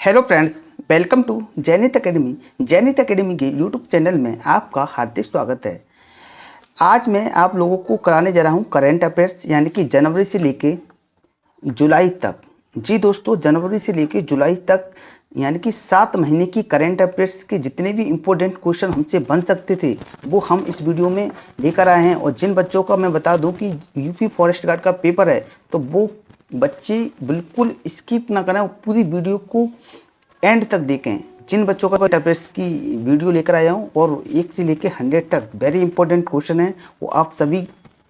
Hello friends, welcome to Jainit academy. Jainit academy के YouTube channel में आपका हार्दिक स्वागत है। आज मैं आप लोगों को कराने जा रहा हूं करंट अफेयर्स, यानी कि जनवरी से लेके जुलाई तक। जी दोस्तों, जनवरी से लेके जुलाई तक यानी कि 7 महीने की करंट अफेयर्स के जितने भी इम्पोर्टेंट क्वेश्चन हमसे बन सकते थे वो हम इस वीडियो में लेकर आए हैं। और जिन बच्चों का मैं बता दूं कि यूपी फॉरेस्ट गार्ड का पेपर है, तो वो बच्चे बिल्कुल स्किप ना करें, पूरी वीडियो को एंड तक देखें। जिन बच्चों का अफेयर्स की वीडियो लेकर आया हूँ और 1 से लेकर 100 तक वेरी इंपॉर्टेंट क्वेश्चन है, वो आप सभी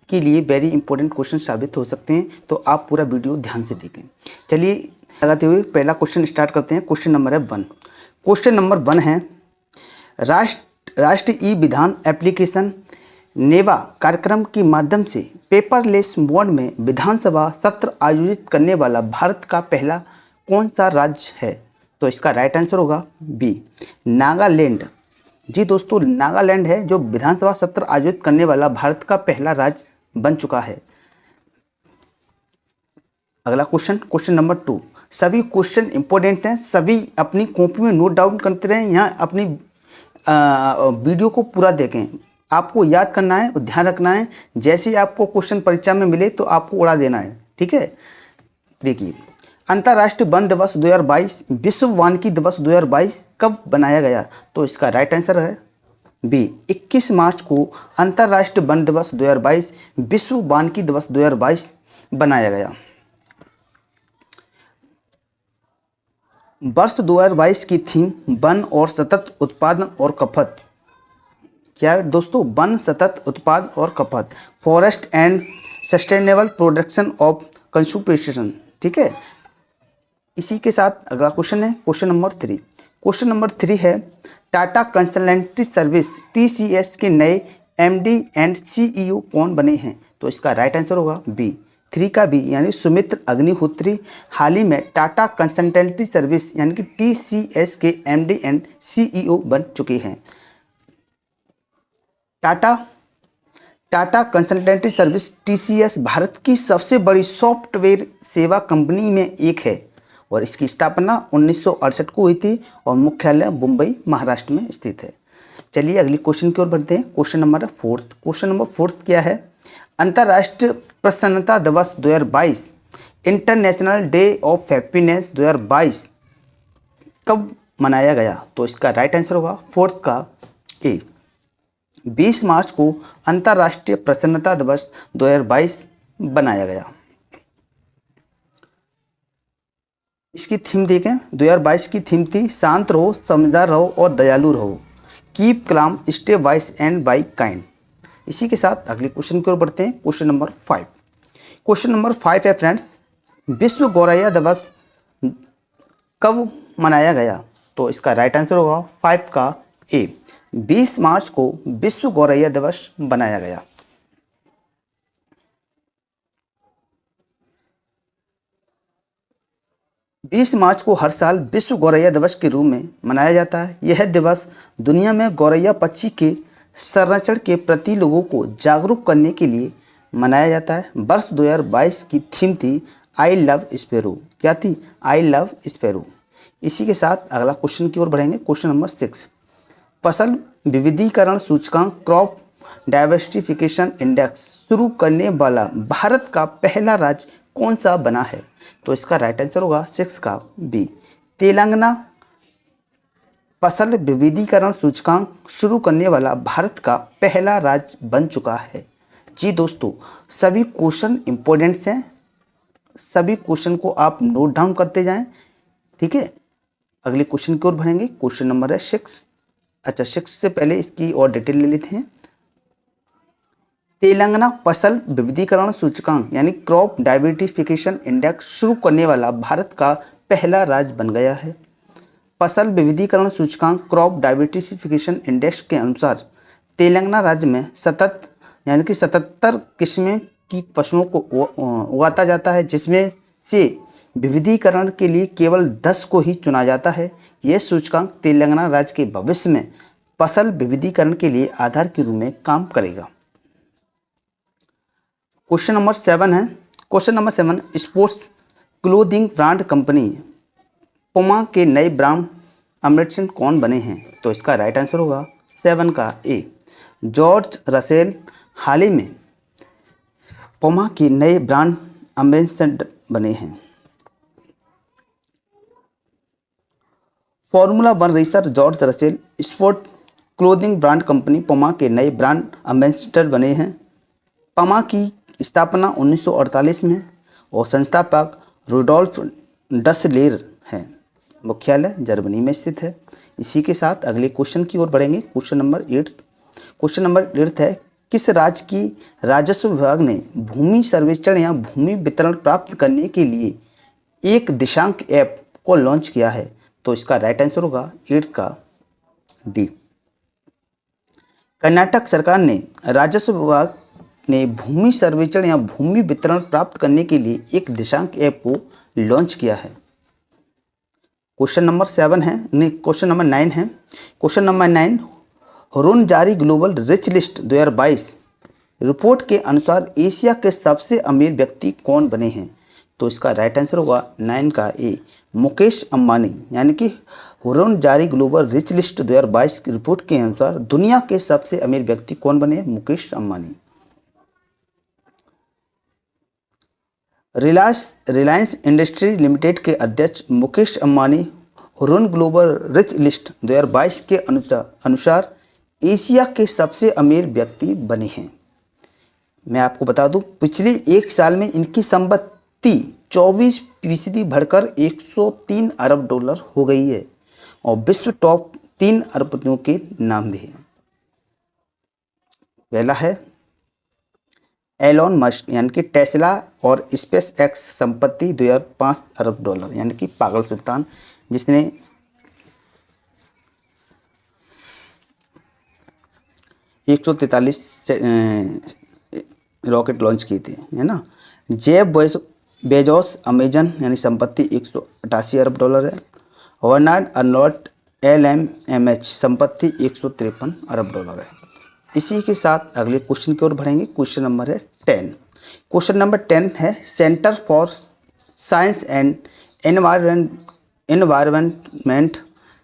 के लिए वेरी इंपॉर्टेंट क्वेश्चन साबित हो सकते हैं। तो आप पूरा वीडियो ध्यान से देखें। चलिए लगाते हुए पहला क्वेश्चन स्टार्ट करते हैं। क्वेश्चन नंबर है 1। क्वेश्चन नंबर 1 है, राष्ट्र ई विधान एप्लीकेशन नेवा कार्यक्रम के माध्यम से पेपरलेस मोड में विधानसभा सत्र आयोजित करने वाला भारत का पहला कौन सा राज्य है? तो इसका राइट आंसर होगा बी, नागालैंड। जी दोस्तों, नागालैंड है जो विधानसभा सत्र आयोजित करने वाला भारत का पहला राज्य बन चुका है। अगला क्वेश्चन, क्वेश्चन नंबर 2। सभी क्वेश्चन इंपॉर्टेंट हैं, सभी अपनी कॉपी में नोट डाउन करते रहें। यहाँ अपनी वीडियो को पूरा देखें। आपको याद करना है और ध्यान रखना है। जैसे ही आपको क्वेश्चन परीक्षा में मिले तो आपको उड़ा देना है, ठीक है। देखिए, अंतर्राष्ट्रीय वन दिवस 2022, विश्व वानिकी दिवस 2022 कब बनाया गया? तो इसका राइट आंसर है बी, 21 मार्च को अंतर्राष्ट्रीय वन दिवस 2022 विश्व वानिकी दिवस 2022 बनाया गया। वर्ष 2022 की थीम वन और सतत उत्पादन और खपत क्या है दोस्तों? वन, सतत उत्पाद और खपत, forest and sustainable production of conservation, ठीक है। इसी के साथ अगला क्वेश्चन है क्वेश्चन नंबर 3। क्वेश्चन नंबर 3 है, टाटा कंसल्टेंसी सर्विस TCS के नए MD एंड CEO कौन बने हैं? तो इसका राइट आंसर होगा बी, 3 का बी, यानी सुमित्र अग्निहोत्री हाल ही में टाटा कंसल्टेंसी सर्विस यानी कि TCS के MD एंड CEO बन चुके हैं। Tata consultancy service TCS Bharat की सबसे बड़ी सॉफ्टवेयर सेवा कंपनी में एक है और इसकी स्थापना 1968 को हुई थी और मुख्यालय मुंबई, महाराष्ट्र में स्थित है। चलिए अगली क्वेश्चन की ओर बढ़ते हैं। Question number 4। क्वेश्चन नंबर 4 क्या है? अंतर्राष्ट्रीय प्रसन्नता दिवस 2022, इंटरनेशनल डे ऑफ हैप्पीनेस 2022 कब मनाया गया? तो इसका राइट आंसर होगा 4 का ए, 20 मार्च को अंतर्राष्ट्रीय प्रसन्नता दिवस 2022 बनाया गया। इसकी थीम देखें, 2022 की थीम थी शांत रहो, समझदार रहो और दयालु रहो। Keep claim, stay vice and by kind. इसी के साथ अगले क्वेश्चन की ओर बढ़ते हैं। Question number 5। क्वेश्चन नंबर 5 है फ्रेंड्स, विश्व गौरैया दिवस कब मनाया गया? तो इसका राइट आंसर होगा 5 का ए, 20 मार्च को विश्व गौरैया दिवस बनाया गया। बीस मार्च को हर साल विश्व गौरैया दिवस के रूप में मनाया जाता है। यह दिवस दुनिया में गौरैया पक्षी के संरक्षण के प्रति लोगों को जागरूक करने के लिए मनाया जाता है। वर्ष 2022 की थीम थी आई लव स्पैरो। क्या थी? I love sparrow. इसी के साथ अगला क्वेश्चन की ओर बढ़ेंगे। Question number 6। फसल विविधीकरण सूचकांक क्रॉप डाइवर्सिफिकेशन इंडेक्स शुरू करने वाला भारत का पहला राज्य कौन सा बना है? तो इसका राइट आंसर होगा 6 का बी, तेलंगाना। फसल विविधीकरण सूचकांक शुरू करने वाला भारत का पहला राज्य बन चुका है। जी दोस्तों, सभी क्वेश्चन इंपॉर्टेंट्स हैं, सभी क्वेश्चन को आप नोट डाउन करते जाएं, ठीक है। अगले क्वेश्चन की ओर बढ़ेंगे। क्वेश्चन नंबर है 6। अच्छा, 6 से पहले इसकी और डिटेल ले लेते हैं। तेलंगाना फसल विविधीकरण सूचकांक यानी क्रॉप डाइवर्सिफिकेशन इंडेक्स शुरू करने वाला भारत का पहला राज्य बन गया है। फसल विविधीकरण सूचकांक क्रॉप डाइवर्सिफिकेशन इंडेक्स के अनुसार तेलंगाना राज्य में सतत यानी कि 77 किस्में की फसलों को उगाता जाता है, जिसमें से विविधीकरण के लिए केवल 10 को ही चुना जाता है। यह सूचकांक तेलंगाना राज्य के भविष्य में फसल विविधीकरण के लिए आधार के रूप में काम करेगा। क्वेश्चन नंबर 7 है। Question number 7, sports clothing brand company पुमा के नए ब्रांड एम्बेसडर कौन बने हैं? तो इसका राइट आंसर होगा 7 का ए, जॉर्ज रसेल हाल ही में पुमा के नए ब्रांड एम्बेसडर बने हैं। Formula 1 racer George Russell sport clothing brand company पुमा के नए ब्रांड एम्बेसडर बने हैं। पुमा की स्थापना 1948 में और संस्थापक रुडोल्फ डसलेर हैं। मुख्यालय जर्मनी में स्थित है। इसी के साथ अगले क्वेश्चन की ओर बढ़ेंगे। क्वेश्चन नंबर 8 है, किस राज्य की राजस्व विभाग ने भूमि सर्वेक्षण या भूमि वितरण प्राप्त करने के लिए एक दिशांक ऐप को लॉन्च किया है? तो इसका राइट आंसर होगा 8 का डी। कर्नाटक सरकार ने राजस्व विभाग ने भूमि सर्वेक्षण या भूमि वितरण प्राप्त करने के लिए एक दिशांक ऐप को लॉन्च किया है। क्वेश्चन नंबर 9 है। क्वेश्चन नंबर 9, हुरुन जारी ग्लोबल रिच लिस्ट 2022 रिपोर्ट के अनुसार एशिया के सबसे अमीर व्यक्ति कौन बने हैं? तो इसका राइट आंसर होगा 9 का ए, मुकेश अंबानी। यानी कि हुरुन जारी ग्लोबल रिच लिस्ट 2022 की रिपोर्ट के अनुसार दुनिया के सबसे अमीर व्यक्ति कौन बने? मुकेश अंबानी। रिलायंस इंडस्ट्रीज लिमिटेड के अध्यक्ष Mukesh Ambani Hurun global rich list 2022 के अनुसार एशिया के सबसे अमीर व्यक्ति बने हैं। मैं आपको बता दूं, पिछले एक साल में इनकी संपत्ति 24% बढ़कर 103 अरब डॉलर हो गई है और विश्व टॉप 3 अरबपतियों के नाम भी हैं। पहला है एलोन मस्क यानी कि टेस्ला और स्पेस एक्स, संपत्ति 2005 अरब डॉलर यानी कि पागल सुल्तान, जिसने एक 143 रॉकेट लॉन्च किए थे, है ना। जेफ बेजोस अमेजन यानी संपत्ति 188 अरब डॉलर है। बर्नार्ड अर्नोल्ट LMMH संपत्ति 153 अरब डॉलर है। इसी के साथ अगले क्वेश्चन की ओर बढ़ेंगे। क्वेश्चन नंबर है 10। क्वेश्चन नंबर 10 है, centre for science and environment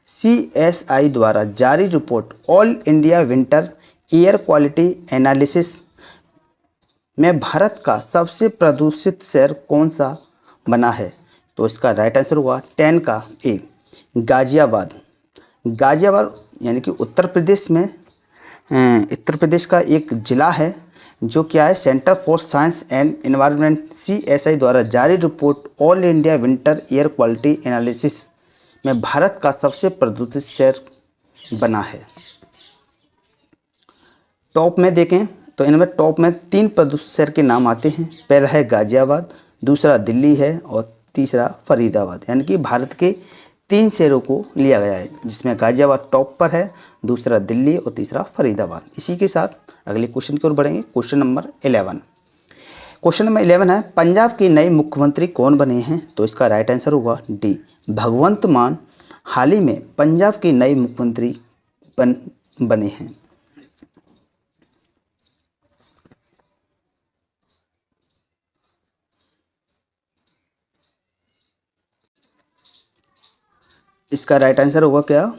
CSI द्वारा जारी report all India winter air quality analysis में भारत का सबसे प्रदूषित शहर कौन सा बना है? तो इसका राइट आंसर हुआ 10 का ए, गाजियाबाद। गाजियाबाद यानी कि उत्तर प्रदेश का एक ज़िला है जो क्या है, centre for science and environment CSI द्वारा जारी report all India winter air quality analysis में भारत का सबसे प्रदूषित शहर बना है। टॉप में देखें तो इनमें टॉप में 3 प्रदूषित शहर के नाम आते हैं। पहला है गाजियाबाद, दूसरा दिल्ली है और तीसरा फरीदाबाद। यानी कि भारत के 3 शहरों को लिया गया है, जिसमें गाजियाबाद टॉप पर है, दूसरा दिल्ली और तीसरा फरीदाबाद। इसी के साथ अगले क्वेश्चन की ओर बढ़ेंगे। Question number 11। क्वेश्चन नंबर 11 है, पंजाब के नए मुख्यमंत्री कौन बने हैं? तो इसका राइट आंसर होगा डी, भगवंत मान हाल ही में पंजाब के नए मुख्यमंत्री बने हैं। इसका राइट आंसर होगा क्या?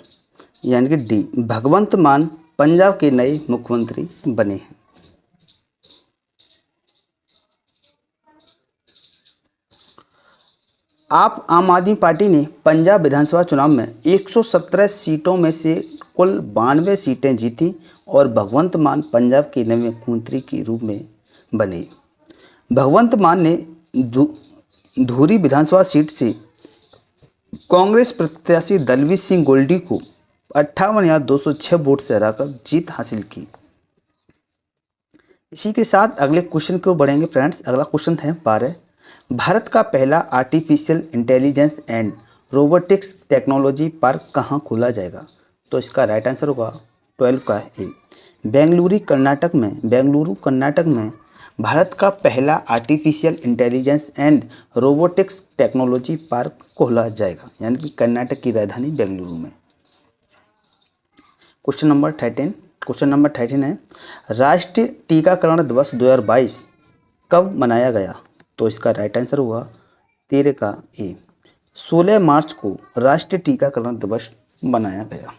यानी कि डी, भगवंत मान पंजाब के नए मुख्यमंत्री बने हैं। आप आम आदमी पार्टी ने पंजाब विधानसभा चुनाव में 117 सीटों में से कुल 92 सीटें जीती और भगवंत मान पंजाब के नए मुख्यमंत्री के रूप में बने। भगवंत मान ने धूरी विधानसभा सीट से कांग्रेस प्रत्याशी दलवीर सिंह गोल्डी को 58,206 वोट से हराकर जीत हासिल की। इसी के साथ अगले क्वेश्चन की ओर बढ़ेंगे फ्रेंड्स। अगला क्वेश्चन है 12। भारत का पहला artificial intelligence and robotics technology park कहाँ खोला जाएगा? तो इसका राइट आंसर होगा 12 का ए, बेंगलुरु कर्नाटक में भारत का पहला artificial intelligence and robotics technology park खोला जाएगा, यानी कि कर्नाटक की राजधानी बेंगलुरु में। क्वेश्चन नंबर 13 है, राष्ट्रीय टीकाकरण दिवस 2022 कब मनाया गया? तो इसका राइट आंसर होगा 13 का ए, 16 मार्च को राष्ट्रीय टीकाकरण दिवस मनाया गया।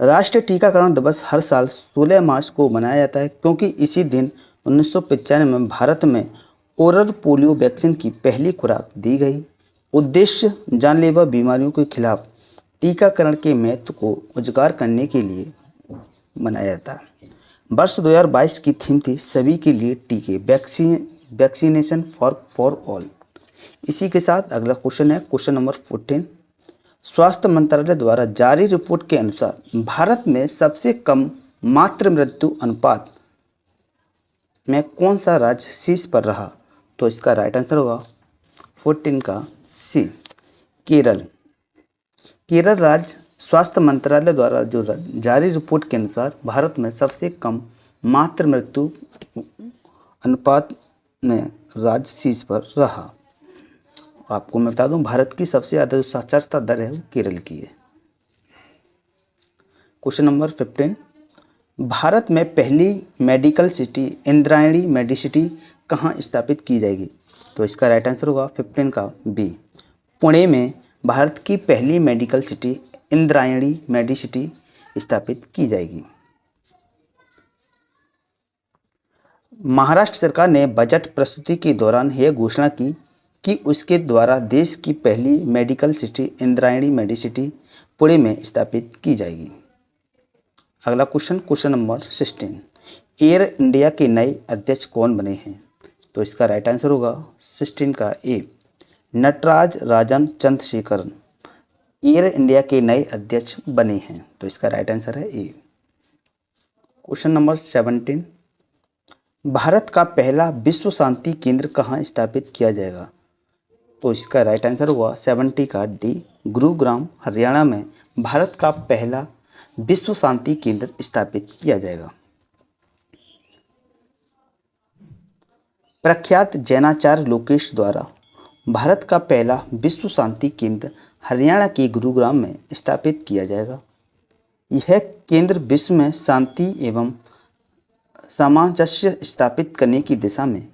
राष्ट्रीय टीकाकरण दिवस हर साल 16 मार्च को मनाया जाता है क्योंकि इसी दिन 1995 में भारत में ओरल पोलियो वैक्सीन की पहली खुराक दी गई। उद्देश्य जानलेवा बीमारियों के खिलाफ टीकाकरण के महत्व को उजागर करने के लिए मनाया जाता है। वर्ष 2022 की थीम थी सभी के लिए टीके, वैक्सीनेशन फॉर ऑल। इसी के साथ अगला क्वेश्चन है क्वेश्चन नंबर 14। स्वास्थ्य मंत्रालय द्वारा जारी रिपोर्ट के अनुसार भारत में सबसे कम मातृ मृत्यु अनुपात में कौन सा राज्य शीर्ष पर रहा? तो इसका राइट आंसर होगा 14 का सी, केरल। केरल राज्य स्वास्थ्य मंत्रालय द्वारा जो जारी रिपोर्ट के अनुसार भारत में सबसे कम मातृ मृत्यु अनुपात में राज्य शीर्ष पर रहा। आपको मैं बता दूं भारत की सबसे ज़्यादा जो साक्षरता दर है वो केरल की है। Question number 15। भारत में पहली मेडिकल सिटी इंद्रायणी मेडिसिटी कहाँ स्थापित की जाएगी? तो इसका राइट आंसर होगा 15 का बी, पुणे में भारत की पहली मेडिकल सिटी इंद्रायणी मेडिसिटी स्थापित की जाएगी। महाराष्ट्र सरकार ने बजट प्रस्तुति के दौरान यह घोषणा की कि उसके द्वारा देश की पहली मेडिकल सिटी इंद्रायणी मेडिसिटी पुणे में स्थापित की जाएगी। अगला क्वेश्चन नंबर 16। एयर इंडिया के नए अध्यक्ष कौन बने हैं? तो इसका राइट आंसर होगा 16 का ए, नटराज राजन चंद्रशेखरन एयर इंडिया के नए अध्यक्ष बने हैं। तो इसका राइट आंसर है ए। Question number 17। भारत का पहला विश्व शांति केंद्र कहाँ स्थापित किया जाएगा? तो इसका राइट आंसर हुआ 70 का डी, गुरुग्राम हरियाणा में भारत का पहला विश्व शांति केंद्र स्थापित किया जाएगा। प्रख्यात जैनाचार्य लोकेश द्वारा भारत का पहला विश्व शांति केंद्र हरियाणा के गुरुग्राम में स्थापित किया जाएगा। यह केंद्र विश्व में शांति एवं सामंजस्य स्थापित करने की दिशा में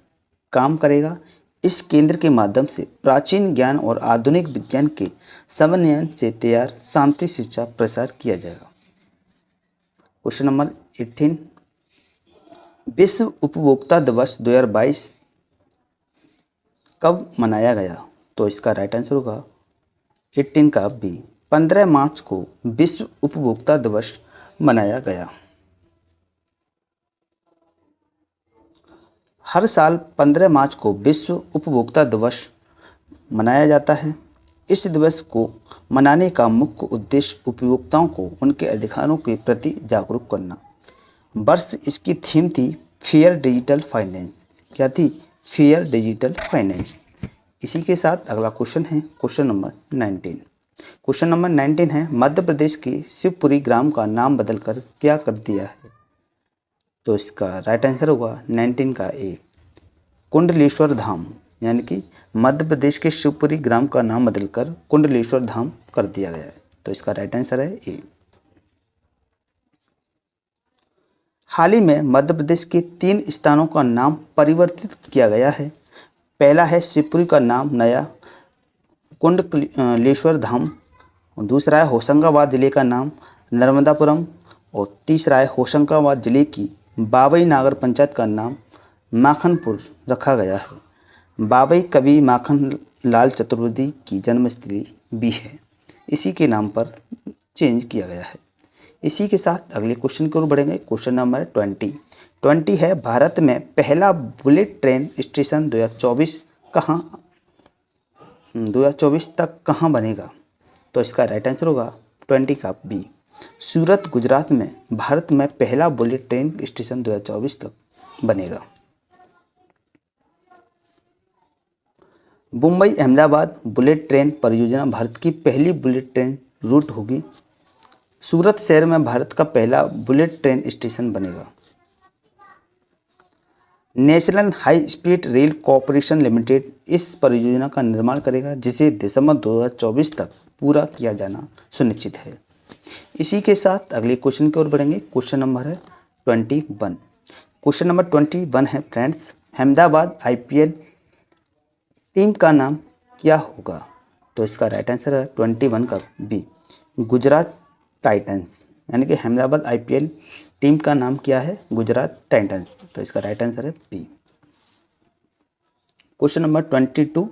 काम करेगा। इस केंद्र के माध्यम से प्राचीन ज्ञान और आधुनिक विज्ञान के समन्वय से तैयार शांति शिक्षा प्रसार किया जाएगा। Question number 18। विश्व उपभोक्ता दिवस 2022 कब मनाया गया? तो इसका राइट आंसर होगा 18 का बी, 15 मार्च को विश्व उपभोक्ता दिवस मनाया गया। हर साल 15 मार्च को विश्व उपभोक्ता दिवस मनाया जाता है। इस दिवस को मनाने का मुख्य उद्देश्य उपभोक्ताओं को उनके अधिकारों के प्रति जागरूक करना। वर्ष इसकी थीम थी फेयर डिजिटल फाइनेंस। क्या थी? Fair digital finance. इसी के साथ अगला क्वेश्चन है क्वेश्चन नंबर 19। क्वेश्चन नंबर 19 है मध्य प्रदेश के शिवपुरी ग्राम का नाम बदलकर क्या कर दिया है? तो इसका राइट आंसर होगा 19 का ए, कुंडलेश्वर धाम। यानी कि मध्य प्रदेश के शिवपुरी ग्राम का नाम बदलकर कुंडलेश्वर धाम कर दिया गया है। तो इसका राइट आंसर है ए। हाल ही में मध्य प्रदेश के 3 स्थानों का नाम परिवर्तित किया गया है। पहला है शिवपुरी का नाम नया कुंडलेश्वर धाम, दूसरा है होशंगाबाद जिले का नाम नर्मदापुरम और तीसरा है होशंगाबाद जिले की बाबई नागर पंचायत का नाम माखनपुर रखा गया है। बाबई कवि माखन लाल चतुर्वेदी की जन्मस्थली भी है, इसी के नाम पर चेंज किया गया है। इसी के साथ अगले क्वेश्चन की ओर बढ़ेंगे। क्वेश्चन नंबर 20 है भारत में पहला बुलेट ट्रेन स्टेशन 2024 तक कहाँ बनेगा? तो इसका राइट आंसर होगा 20 का बी, सूरत गुजरात में भारत में पहला बुलेट ट्रेन स्टेशन 2024 तक बनेगा। मुंबई अहमदाबाद बुलेट ट्रेन परियोजना भारत की पहली बुलेट ट्रेन रूट होगी। सूरत शहर में भारत का पहला बुलेट ट्रेन स्टेशन बनेगा। National high speed rail corporation limited इस परियोजना का निर्माण करेगा, जिसे दिसंबर 2024 तक पूरा किया जाना सुनिश्चित है। इसी के साथ अगले क्वेश्चन की ओर बढ़ेंगे। क्वेश्चन नंबर है 21। क्वेश्चन नंबर 21 है फ्रेंड्स, अहमदाबाद आईपीएल टीम का नाम क्या होगा? तो इसका राइट आंसर है 21 का बी, गुजरात टाइटंस। यानी कि अहमदाबाद आईपीएल टीम का नाम क्या है? गुजरात टाइटंस। तो इसका राइट आंसर है बी। क्वेश्चन नंबर 22,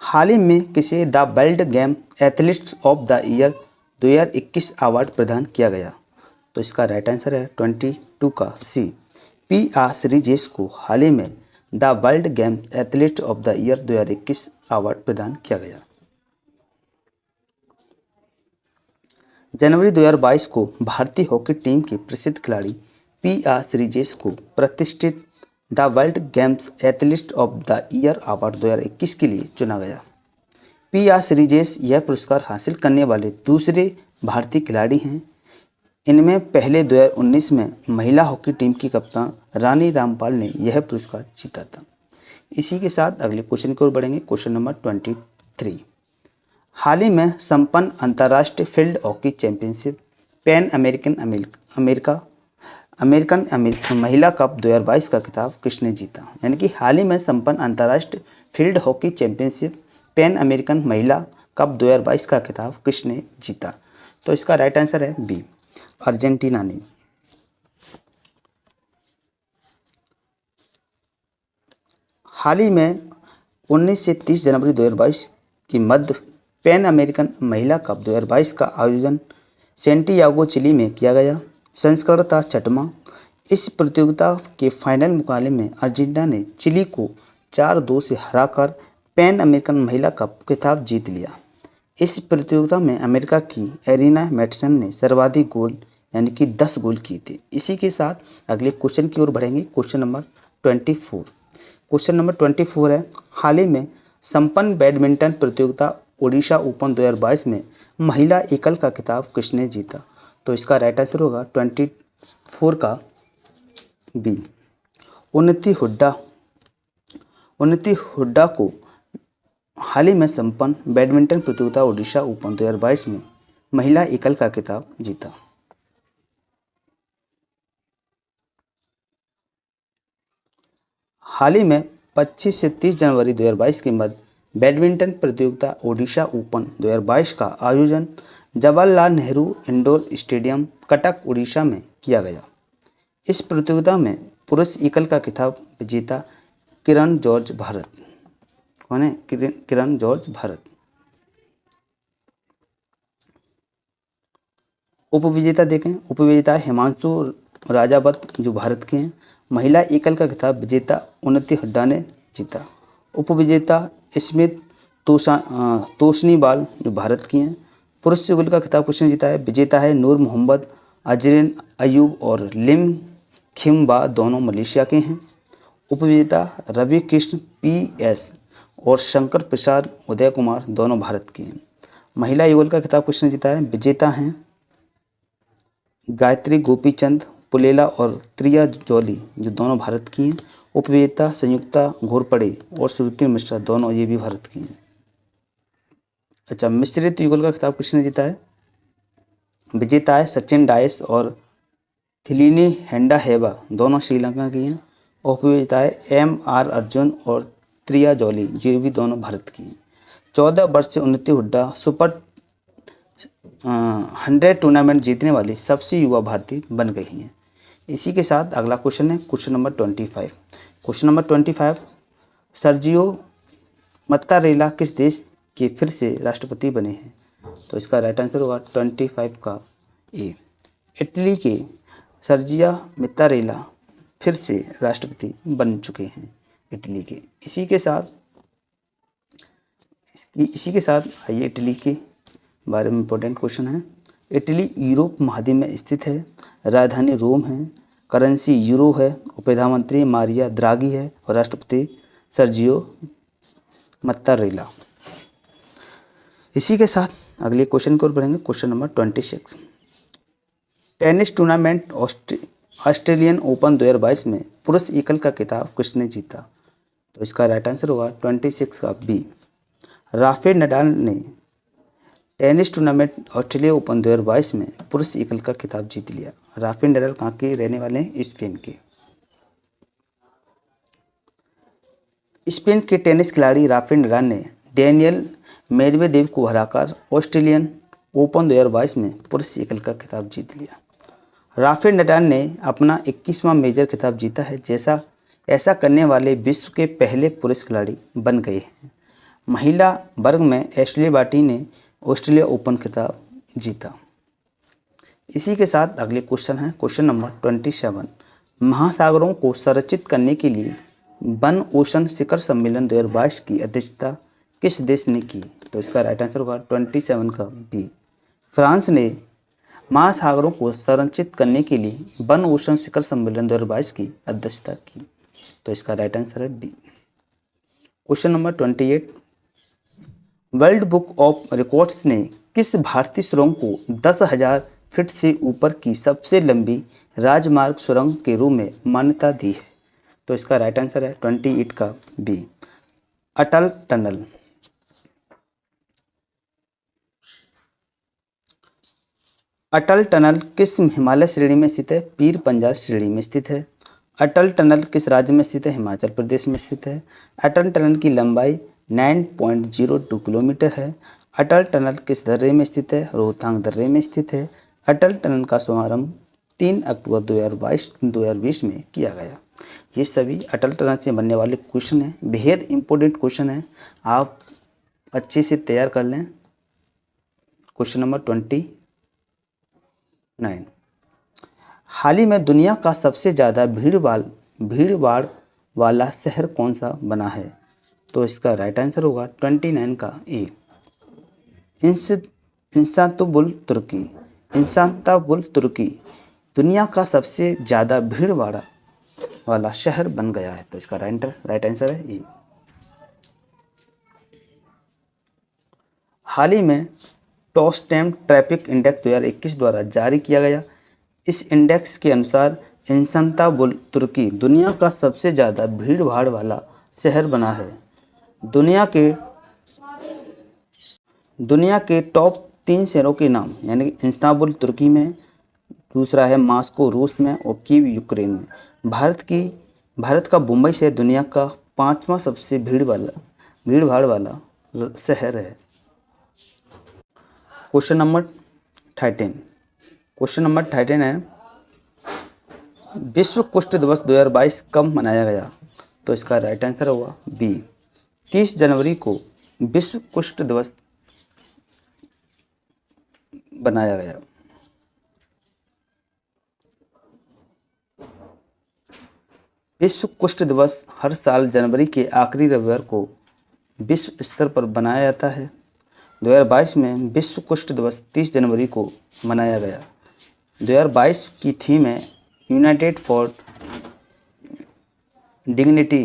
हाल ही में किसे the world game athletes of the year 2021 award प्रदान किया गया? तो इसका राइट आंसर है 22 का सी, पी आर श्रीजेश को हाल ही में the world game athlete of the year 2021 award प्रदान किया गया। जनवरी 2022 को भारतीय हॉकी टीम के प्रसिद्ध खिलाड़ी पी आर श्रीजेश को प्रतिष्ठित the world games athlete of the year award 2021 के लिए चुना गया। पी आर श्रीजेश यह पुरस्कार हासिल करने वाले दूसरे भारतीय खिलाड़ी हैं। इनमें पहले 2019 में महिला हॉकी टीम की कप्तान रानी रामपाल ने यह पुरस्कार जीता था। इसी के साथ अगले क्वेश्चन की ओर बढ़ेंगे। क्वेश्चन नंबर 23, हाल ही में संपन्न अंतर्राष्ट्रीय field hockey championship pan American महिला कप 2022 का खिताब किसने जीता? यानी कि हाल ही में संपन्न अंतर्राष्ट्रीय field hockey championship pan American महिला कप 2022 का खिताब किसने जीता? तो इसका राइट आंसर है बी, अर्जेंटीना ने। हाल ही में 19 से 30 जनवरी 2022 की मध्य पैन अमेरिकन महिला कप 2022 का आयोजन सेंटियागो चिली में किया गया। संस्करण था 6वां। इस प्रतियोगिता के फाइनल मुकाबले में अर्जेंटीना ने चिली को 4-2 से हराकर पैन अमेरिकन महिला कप खिताब जीत लिया। इस प्रतियोगिता में अमेरिका की एरिना मैटसन ने सर्वाधिक गोल यानी कि 10 गोल किए थे। इसी के साथ अगले क्वेश्चन की ओर बढ़ेंगे। Question number 24। क्वेश्चन नंबर 24 है, हाल ही में संपन्न बैडमिंटन प्रतियोगिता ओडिशा ओपन 2022 में महिला एकल का खिताब किसने जीता? तो इसका राइट आंसर होगा 24 का बी, उन्नति हुड्डा को हाल ही में संपन्न बैडमिंटन प्रतियोगिता ओडिशा ओपन 2022 में महिला एकल का खिताब जीता। हाल ही में 25 से 30 जनवरी 2022 के मध्य बैडमिंटन प्रतियोगिता ओडिशा ओपन 2022 का आयोजन जवाहरलाल नेहरू इंडोर स्टेडियम कटक उड़ीसा में किया गया। इस प्रतियोगिता में पुरुष एकल का खिताब विजेता किरण जॉर्ज भारत। कौन है? किरण जॉर्ज भारत। उपविजेता देखें, उपविजेता हिमांशु राजावत जो भारत के हैं। महिला एकल का खिताब विजेता उन्नति हुड्डा ने जीता। उपविजेता स्मित तोशनीवाल जो भारत की हैं। पुरुष युगल का खिताब किसने जीता है? विजेता है नूर मोहम्मद, अजरिन अयूब और लिम खिमबा, दोनों मलेशिया के हैं। उपविजेता रवि कृष्ण PS और शंकर प्रसाद उदय कुमार, दोनों भारत के हैं। महिला युगल का खिताब किसने जीता है? विजेता हैं गायत्री गोपीचंद पुलेला और त्रिया जौली, जो दोनों भारत की हैं। उपविजेता संयुक्ता घोरपड़े और श्रुति मिश्रा, दोनों ये भी भारत की हैं। अच्छा, मिश्रित युगल का खिताब किसने जीता है? विजेता है सचिन डायस और थिलिनी हेंडा हेबा, दोनों श्रीलंका की हैं। उपविजेता है MR अर्जुन और त्रिया जौली, ये भी दोनों भारत की हैं। 14 वर्ष से उन्नति हुड्डा सुपर 100 टूर्नामेंट जीतने वाली सबसे युवा भारतीय बन गई हैं। इसी के साथ अगला क्वेश्चन है question number 25। Question number 25, Sergio Mattarella किस देश के फिर से राष्ट्रपति बने हैं? तो इसका राइट आंसर होगा 25 का ए, इटली के सर्जिया मत्तारेला फिर से राष्ट्रपति बन चुके हैं इटली के। इसी के साथ आइए इटली के बारे में इम्पोर्टेंट क्वेश्चन है। इटली यूरोप महाद्वीप में स्थित है। राजधानी रोम है। करेंसी यूरो है। प्रधानमंत्री मारिया द्रागी है और राष्ट्रपति सर्जियो मत्तारेला। इसी के साथ अगले क्वेश्चन की ओर बढ़ेंगे। Question number 26, tennis tournament Australian open 2022 में पुरुष एकल का खिताब किसने जीता? तो इसका राइट आंसर होगा 26 का बी, राफेल नडाल ने टेनिस टूर्नामेंट ऑस्ट्रेलिया ओपन 2022 में पुरुष एकल का खिताब जीत लिया। राफेल नडाल कहाँ के रहने वाले हैं? स्पेन के। स्पेन के टेनिस खिलाड़ी राफेल नडाल ने डेनियल मेदवेदेव को हराकर ऑस्ट्रेलियन ओपन 2022 में पुरुष एकल का खिताब जीत लिया। राफेल नडाल ने अपना 21वां मेजर खिताब जीता है, जैसा ऐसा करने वाले विश्व के पहले पुरुष खिलाड़ी बन गए हैं। महिला वर्ग में एशले बार्टी ने ऑस्ट्रेलिया ओपन खिताब जीता। इसी के साथ अगले क्वेश्चन है क्वेश्चन नंबर 27। महासागरों को संरक्षित करने के लिए वन ओशन शिखर सम्मेलन 2022 की अध्यक्षता किस देश ने की? तो इसका राइट आंसर होगा 27 का बी, फ्रांस ने महासागरों को संरक्षित करने के लिए वन ओशन शिखर सम्मेलन 2022 की अध्यक्षता की। तो इसका राइट आंसर है B. Question number 28। World Book of Records ने किस भारतीय सुरंग को 10,000 फीट से ऊपर की सबसे लंबी राजमार्ग सुरंग के रूप में मान्यता दी है? तो इसका राइट आंसर है 28 का बी, अटल टनल। अटल टनल किस हिमालय श्रेणी में स्थित है? पीर पंजाल श्रेणी में स्थित है। अटल टनल किस राज्य में स्थित है? हिमाचल प्रदेश में स्थित है। अटल टनल की लंबाई 9.02 किलोमीटर है। अटल टनल किस दर्रे में स्थित है? रोहतांग दर्रे में स्थित है। अटल टनल का शुभारंभ 3 अक्टूबर 2020 में किया गया। ये सभी अटल टनल से बनने वाले क्वेश्चन हैं, बेहद इंपॉर्टेंट क्वेश्चन हैं, आप अच्छे से तैयार कर लें। Question number 29। हाल ही में दुनिया का सबसे ज़्यादा भीड़ भाड़ वाला शहर कौन सा बना है? तो इसका राइट आंसर होगा 29 का ए, इस्तांबुल तुर्की। इस्तांबुल तुर्की दुनिया का सबसे ज़्यादा भीड़ भाड़ वाला शहर बन गया है। तो इसका राइट आंसर है ए। हाल ही में टॉसटैम ट्रैफिक इंडेक्स 2021 द्वारा जारी किया गया। इस इंडेक्स के अनुसार इस्तांबुल तुर्की दुनिया का सबसे ज़्यादा भीड़ भाड़ वाला शहर बना है। दुनिया के टॉप 3 शहरों के नाम, यानी कि इस्तांबुल तुर्की में, दूसरा है मॉस्को रूस में और कीव यूक्रेन में। भारत का मुंबई शहर दुनिया का 5वां सबसे भीड़ भाड़ वाला शहर है। क्वेश्चन नंबर 13 है विश्व कुष्ठ दिवस 2022 कब मनाया गया? तो इसका राइट आंसर होगा बी, 30 जनवरी को विश्व कुष्ठ दिवस बनाया गया। विश्व कुष्ठ दिवस हर साल जनवरी के आखिरी रविवार को विश्व स्तर पर बनाया जाता है। 2022 में विश्व कुष्ठ दिवस 30 जनवरी को मनाया गया। 2022 की थीम है यूनाइटेड फॉर डिग्निटी।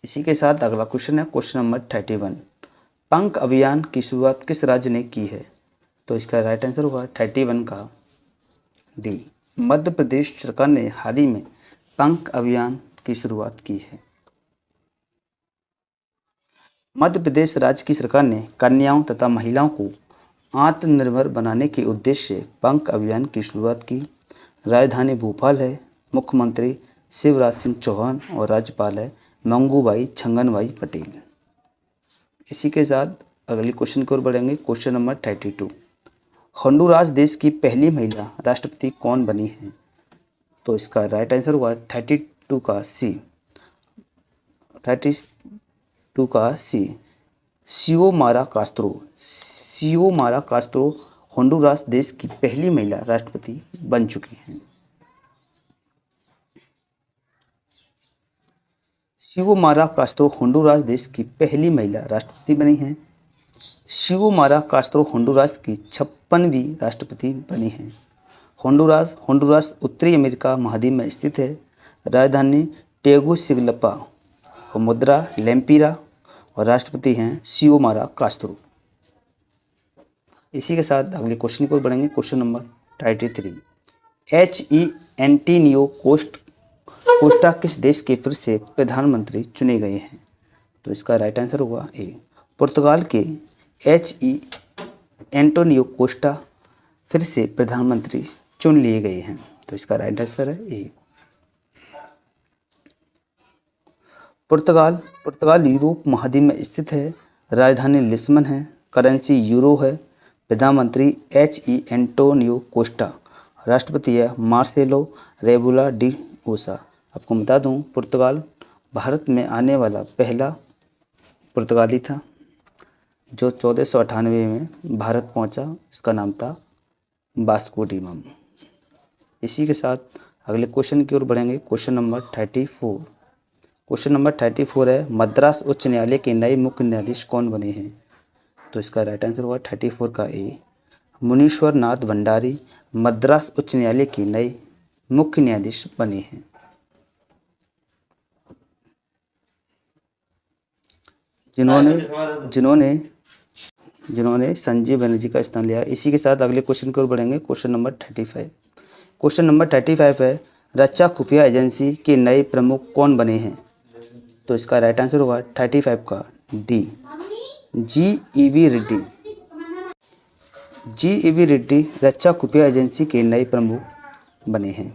इसी के साथ अगला क्वेश्चन है क्वेश्चन नंबर 31। पंख अभियान की शुरुआत किस राज्य ने की है? तो इसका राइट आंसर होगा 31 का डी, मध्य प्रदेश सरकार ने हाल ही में पंख अभियान की शुरुआत की है। मध्य प्रदेश राज्य की सरकार ने कन्याओं तथा महिलाओं को आत्मनिर्भर बनाने के उद्देश्य से पंख अभियान की शुरुआत की। राजधानी भोपाल है। मुख्यमंत्री शिवराज सिंह चौहान और राज्यपाल है मंगूभाई छंगनभाई पटेल। इसी के साथ अगले क्वेश्चन की ओर बढ़ेंगे। Question number 32। होंडुरास देश की पहली महिला राष्ट्रपति कौन बनी है? तो इसका राइट आंसर होगा 32 का सी, सियोमारा कास्त्रो होंडुरास देश की पहली महिला राष्ट्रपति बन चुकी हैं। सियोमारा कास्त्रो होंडुरास देश की पहली महिला राष्ट्रपति बनी हैं। सियोमारा कास्त्रो होंडुरास की 56वीं राष्ट्रपति बनी हैं। होंडुरास उत्तरी अमेरिका महाद्वीप में स्थित है। राजधानी टेगुसिगलपा और मुद्रा लेम्पिरा और राष्ट्रपति हैं सियोमारा कास्त्रो। इसी के साथ अगले क्वेश्चन की ओर बढ़ेंगे। Question number 33। H.E. Antonio Costa किस देश के फिर से प्रधानमंत्री चुने गए हैं? तो इसका राइट आंसर होगा ए, पुर्तगाल के H.E. एंटोनियो कोस्टा फिर से प्रधानमंत्री चुन लिए गए हैं। तो इसका राइट आंसर है ए। पुर्तगाल पुर्तगाल यूरोप महाद्वीप में स्थित है। राजधानी लिस्बन है। करेंसी यूरो है। प्रधानमंत्री एंटोनियो कोस्टा। राष्ट्रपति है मार्सेलो रेबुला डी ओसा। आपको बता दूं, पुर्तगाल भारत में आने वाला पहला पुर्तगाली था जो 1498 में भारत पहुंचा। इसका नाम था वास्को डी गामा। इसी के साथ अगले क्वेश्चन की ओर बढ़ेंगे। Question number 34। क्वेश्चन नंबर 34 है, मद्रास उच्च न्यायालय के नए मुख्य न्यायाधीश कौन बने हैं? तो इसका राइट आंसर होगा 34 का ए, मुनीश्वर नाथ भंडारी मद्रास उच्च न्यायालय के नए मुख्य न्यायाधीश बने हैं। जिन्होंने जिन्होंने जिन्होंने संजीव बनर्जी का स्थान लिया। इसी के साथ अगले क्वेश्चन की ओर बढ़ेंगे। Question number 35। क्वेश्चन नंबर 35 है, रक्षा खुफिया एजेंसी के नए प्रमुख कौन बने हैं? तो इसका राइट आंसर होगा 35 का डी, जी.ई.वी. रेड्डी। जी.ई.वी. रेड्डी रक्षा खुफिया एजेंसी के नए प्रमुख बने हैं।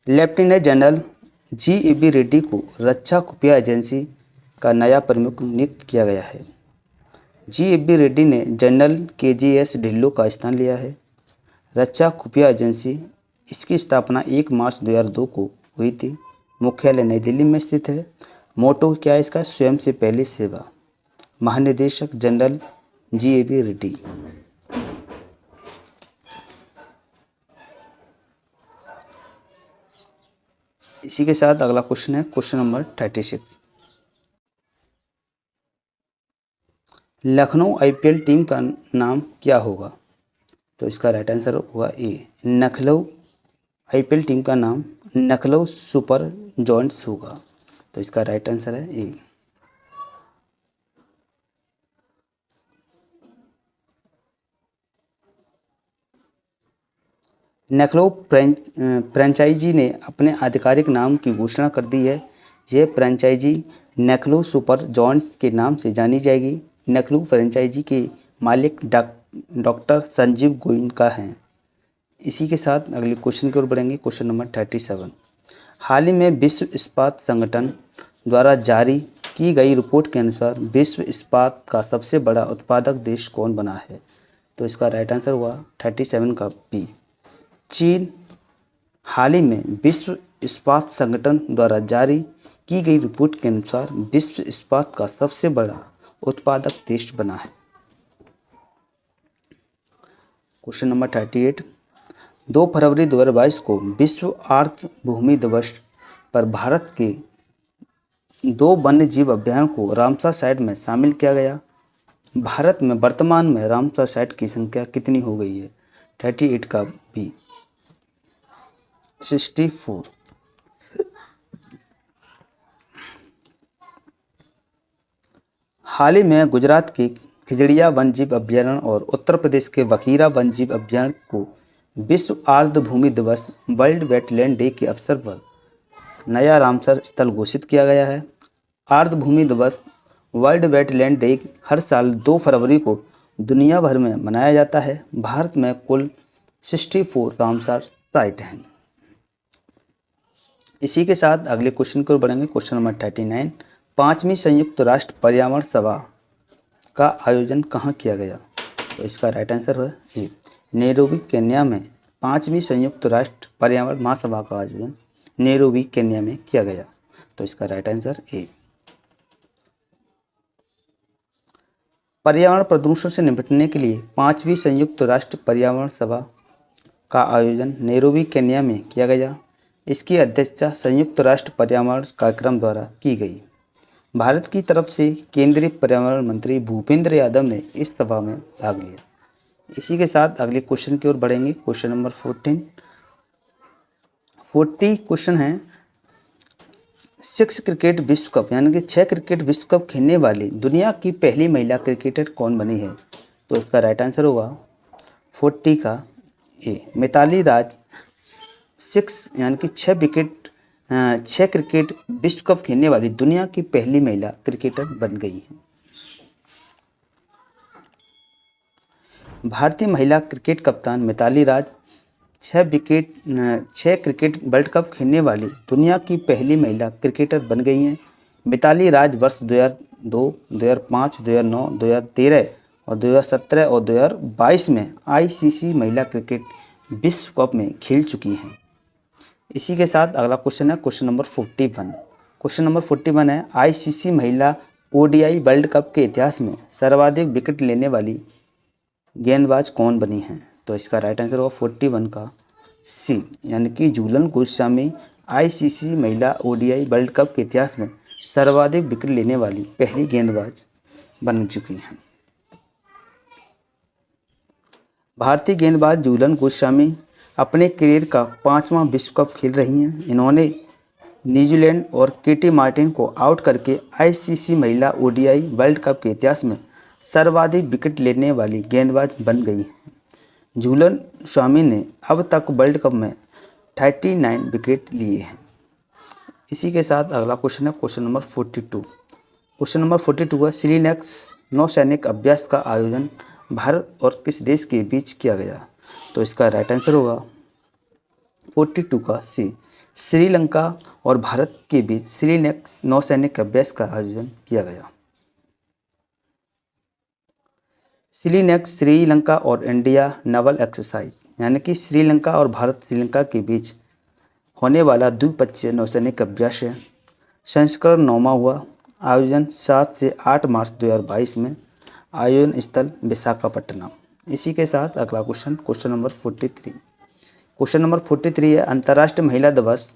Lieutenant general जी.ई.वी. रेड्डी को रक्षा खुफिया एजेंसी का नया प्रमुख नियुक्त किया गया है। जी.ई.वी. रेड्डी ने जनरल के.जी.एस. ढिल्लों का स्थान लिया है। रक्षा खुफिया एजेंसी, इसकी स्थापना 1 मार्च 2002 को हुई थी। मुख्यालय नई दिल्ली में स्थित है। मोटो क्या है इसका? स्वयं से पहले सेवा। महानिदेशक जनरल जी.ई.वी. रेड्डी। इसी के साथ अगला क्वेश्चन है question number 36। Lucknow IPL team का नाम क्या होगा? तो इसका राइट आंसर होगा ए, लखनऊ आईपीएल टीम का नाम लखनऊ सुपर जॉयंट्स होगा। तो इसका राइट आंसर है ए। लखनऊ फ्रेंचाइजी ने अपने आधिकारिक नाम की घोषणा कर दी है। यह फ्रेंचाइजी लखनऊ सुपर जॉयंट्स के नाम से जानी जाएगी। लखनऊ फ्रेंचाइजी के मालिक डॉक्टर संजीव गोयनका हैं। इसी के साथ अगले क्वेश्चन की ओर बढ़ेंगे। Question number 37। हाल ही में विश्व इस्पात संगठन द्वारा जारी की गई रिपोर्ट के अनुसार विश्व इस्पात का सबसे बड़ा उत्पादक देश कौन बना है? तो इसका राइट आंसर हुआ 37 का बी, चीन। हाल ही में विश्व इस्पात संगठन द्वारा जारी की गई रिपोर्ट के अनुसार विश्व इस्पात का सबसे बड़ा उत्पादक देश बना है। Question number 38। 2 फरवरी 2022 को विश्व आर्द्र भूमि दिवस पर भारत के 2 वन्य जीव अभयारण्य को रामसर साइट में शामिल किया गया। भारत में वर्तमान में रामसर साइट की संख्या कितनी हो गई है? 38 का बी, 64। हाल ही में गुजरात के खिजड़िया वन्यजीव अभयारण्य और उत्तर प्रदेश के वखीरा वन्यजीव अभयारण्य को विश्व आर्द्र भूमि दिवस वर्ल्ड वेटलैंड डे के अवसर पर नया रामसर स्थल घोषित किया गया है। आर्द्र भूमि दिवस वर्ल्ड वेटलैंड डे हर साल 2 फरवरी को दुनिया भर में मनाया जाता है। भारत में कुल 64 रामसर साइट हैं। इसी के साथ अगले क्वेश्चन की ओर बढ़ेंगे। Question number 39। 5वीं संयुक्त राष्ट्र पर्यावरण सभा का आयोजन कहाँ किया गया? तो इसका राइट आंसर है ए, नैरोबी केन्या में 5वीं संयुक्त राष्ट्र पर्यावरण महासभा का आयोजन नैरोबी केन्या में किया गया। तो इसका राइट आंसर ए। पर्यावरण प्रदूषण से निपटने के लिए 5वीं संयुक्त राष्ट्र पर्यावरण सभा का आयोजन नैरोबी केन्या में किया गया। इसकी अध्यक्षता संयुक्त राष्ट्र पर्यावरण कार्यक्रम द्वारा की गई। भारत की तरफ से केंद्रीय पर्यावरण मंत्री भूपेंद्र यादव ने इस सभा में भाग लिया। इसी के साथ अगले क्वेश्चन की ओर बढ़ेंगे। क्वेश्चन नंबर 40 क्वेश्चन है, 6 क्रिकेट विश्व कप यानी कि 6 क्रिकेट विश्व कप खेलने वाली दुनिया की पहली महिला क्रिकेटर कौन बनी है? तो इसका राइट आंसर होगा 40 का ए, मिताली राज 6 यानी कि 6 क्रिकेट विश्व कप खेलने वाली दुनिया की पहली महिला क्रिकेटर बन गई है। भारतीय महिला क्रिकेट कप्तान मिताली राज 6 क्रिकेट वर्ल्ड कप खेलने वाली दुनिया की पहली महिला क्रिकेटर बन गई हैं। मिताली राज वर्ष 2002, 2005, 2009, 2013 और 2017 और 2022 में आईसीसी महिला क्रिकेट विश्व कप में खेल चुकी हैं। इसी के साथ अगला क्वेश्चन है क्वेश्चन नंबर 41। क्वेश्चन नंबर 41 है आईसीसी महिला ओडीआई वर्ल्ड कप के इतिहास में सर्वाधिक विकेट लेने वाली गेंदबाज कौन बनी हैं? तो इसका राइट आंसर होगा 41 का सी, यानी कि झूलन गोस्वामी आईसीसी महिला ओडीआई वर्ल्ड कप के इतिहास में सर्वाधिक विकेट लेने वाली पहली गेंदबाज बन चुकी हैं। भारतीय गेंदबाज झूलन गोस्वामी अपने करियर का 5वां विश्व कप खेल रही हैं। इन्होंने न्यूजीलैंड और केटी मार्टिन को आउट करके आईसीसी महिला ओडीआई वर्ल्ड कप के इतिहास में सर्वाधिक विकेट लेने वाली गेंदबाज बन गई हैं। झूलन स्वामी ने अब तक वर्ल्ड कप में 39 विकेट लिए हैं। इसी के साथ अगला क्वेश्चन है क्वेश्चन नंबर 42। क्वेश्चन नंबर 42 है श्रीलैक्स नौसैनिक अभ्यास का आयोजन भारत और किस देश के बीच किया गया? तो इसका राइट आंसर होगा 42 का सी, श्रीलंका और भारत के बीच श्रीलैक्स नौसैनिक अभ्यास का आयोजन किया गया। श्रीलैक्स श्रीलंका और इंडिया नेवल एक्सरसाइज, यानी कि श्रीलंका और भारत श्रीलंका के बीच होने वाला द्विपक्षीय नौसैनिक अभ्यास है। संस्करण 9वां हुआ। आयोजन 7 से 8 मार्च 2022 में। आयोजन स्थल विशाखापट्टनम। इसी के साथ अगला क्वेश्चन नंबर 43। क्वेश्चन नंबर 43 है अंतर्राष्ट्रीय महिला दिवस